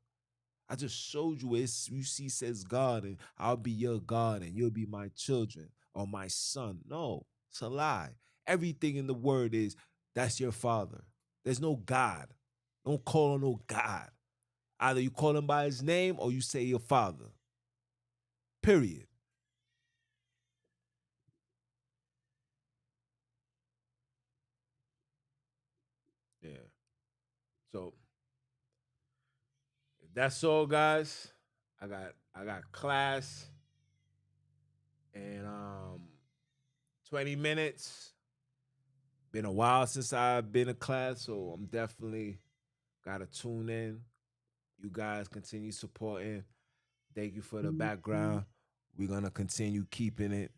[SPEAKER 1] I just showed you it. You see, says God, and I'll be your God, and you'll be my children or my son. No, it's a lie. Everything in the word is that's your father. There's no God. Don't call on no God. Either you call him by his name or you say your father. Period. Yeah. So if that's all, guys. I got class in 20 minutes. Been a while since I've been in class, so I'm definitely gotta tune in. You guys continue supporting. Thank you for the background. We're gonna continue keeping it.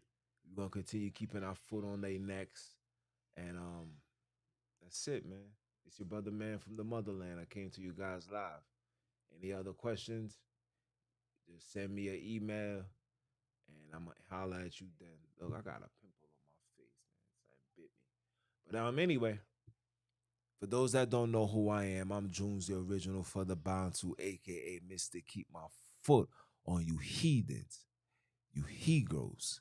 [SPEAKER 1] We're gonna continue keeping our foot on their necks. And that's it, man. It's your brother man from the motherland. I came to you guys live. Any other questions? Just send me an email and I'm gonna holler at you then. Look, I got a pimple on my face, man. Something bit me. But anyway, for those that don't know who I am, I'm Junes, the original for the bantu, aka Mr. Keep My Foot on You Heathens, you He-Gros,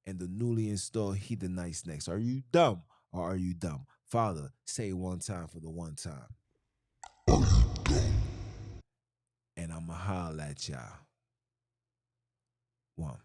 [SPEAKER 1] and the newly installed Heathenites next. Are you dumb or are you dumb? Father, say it one time for the one time. And I'ma holler at y'all. One.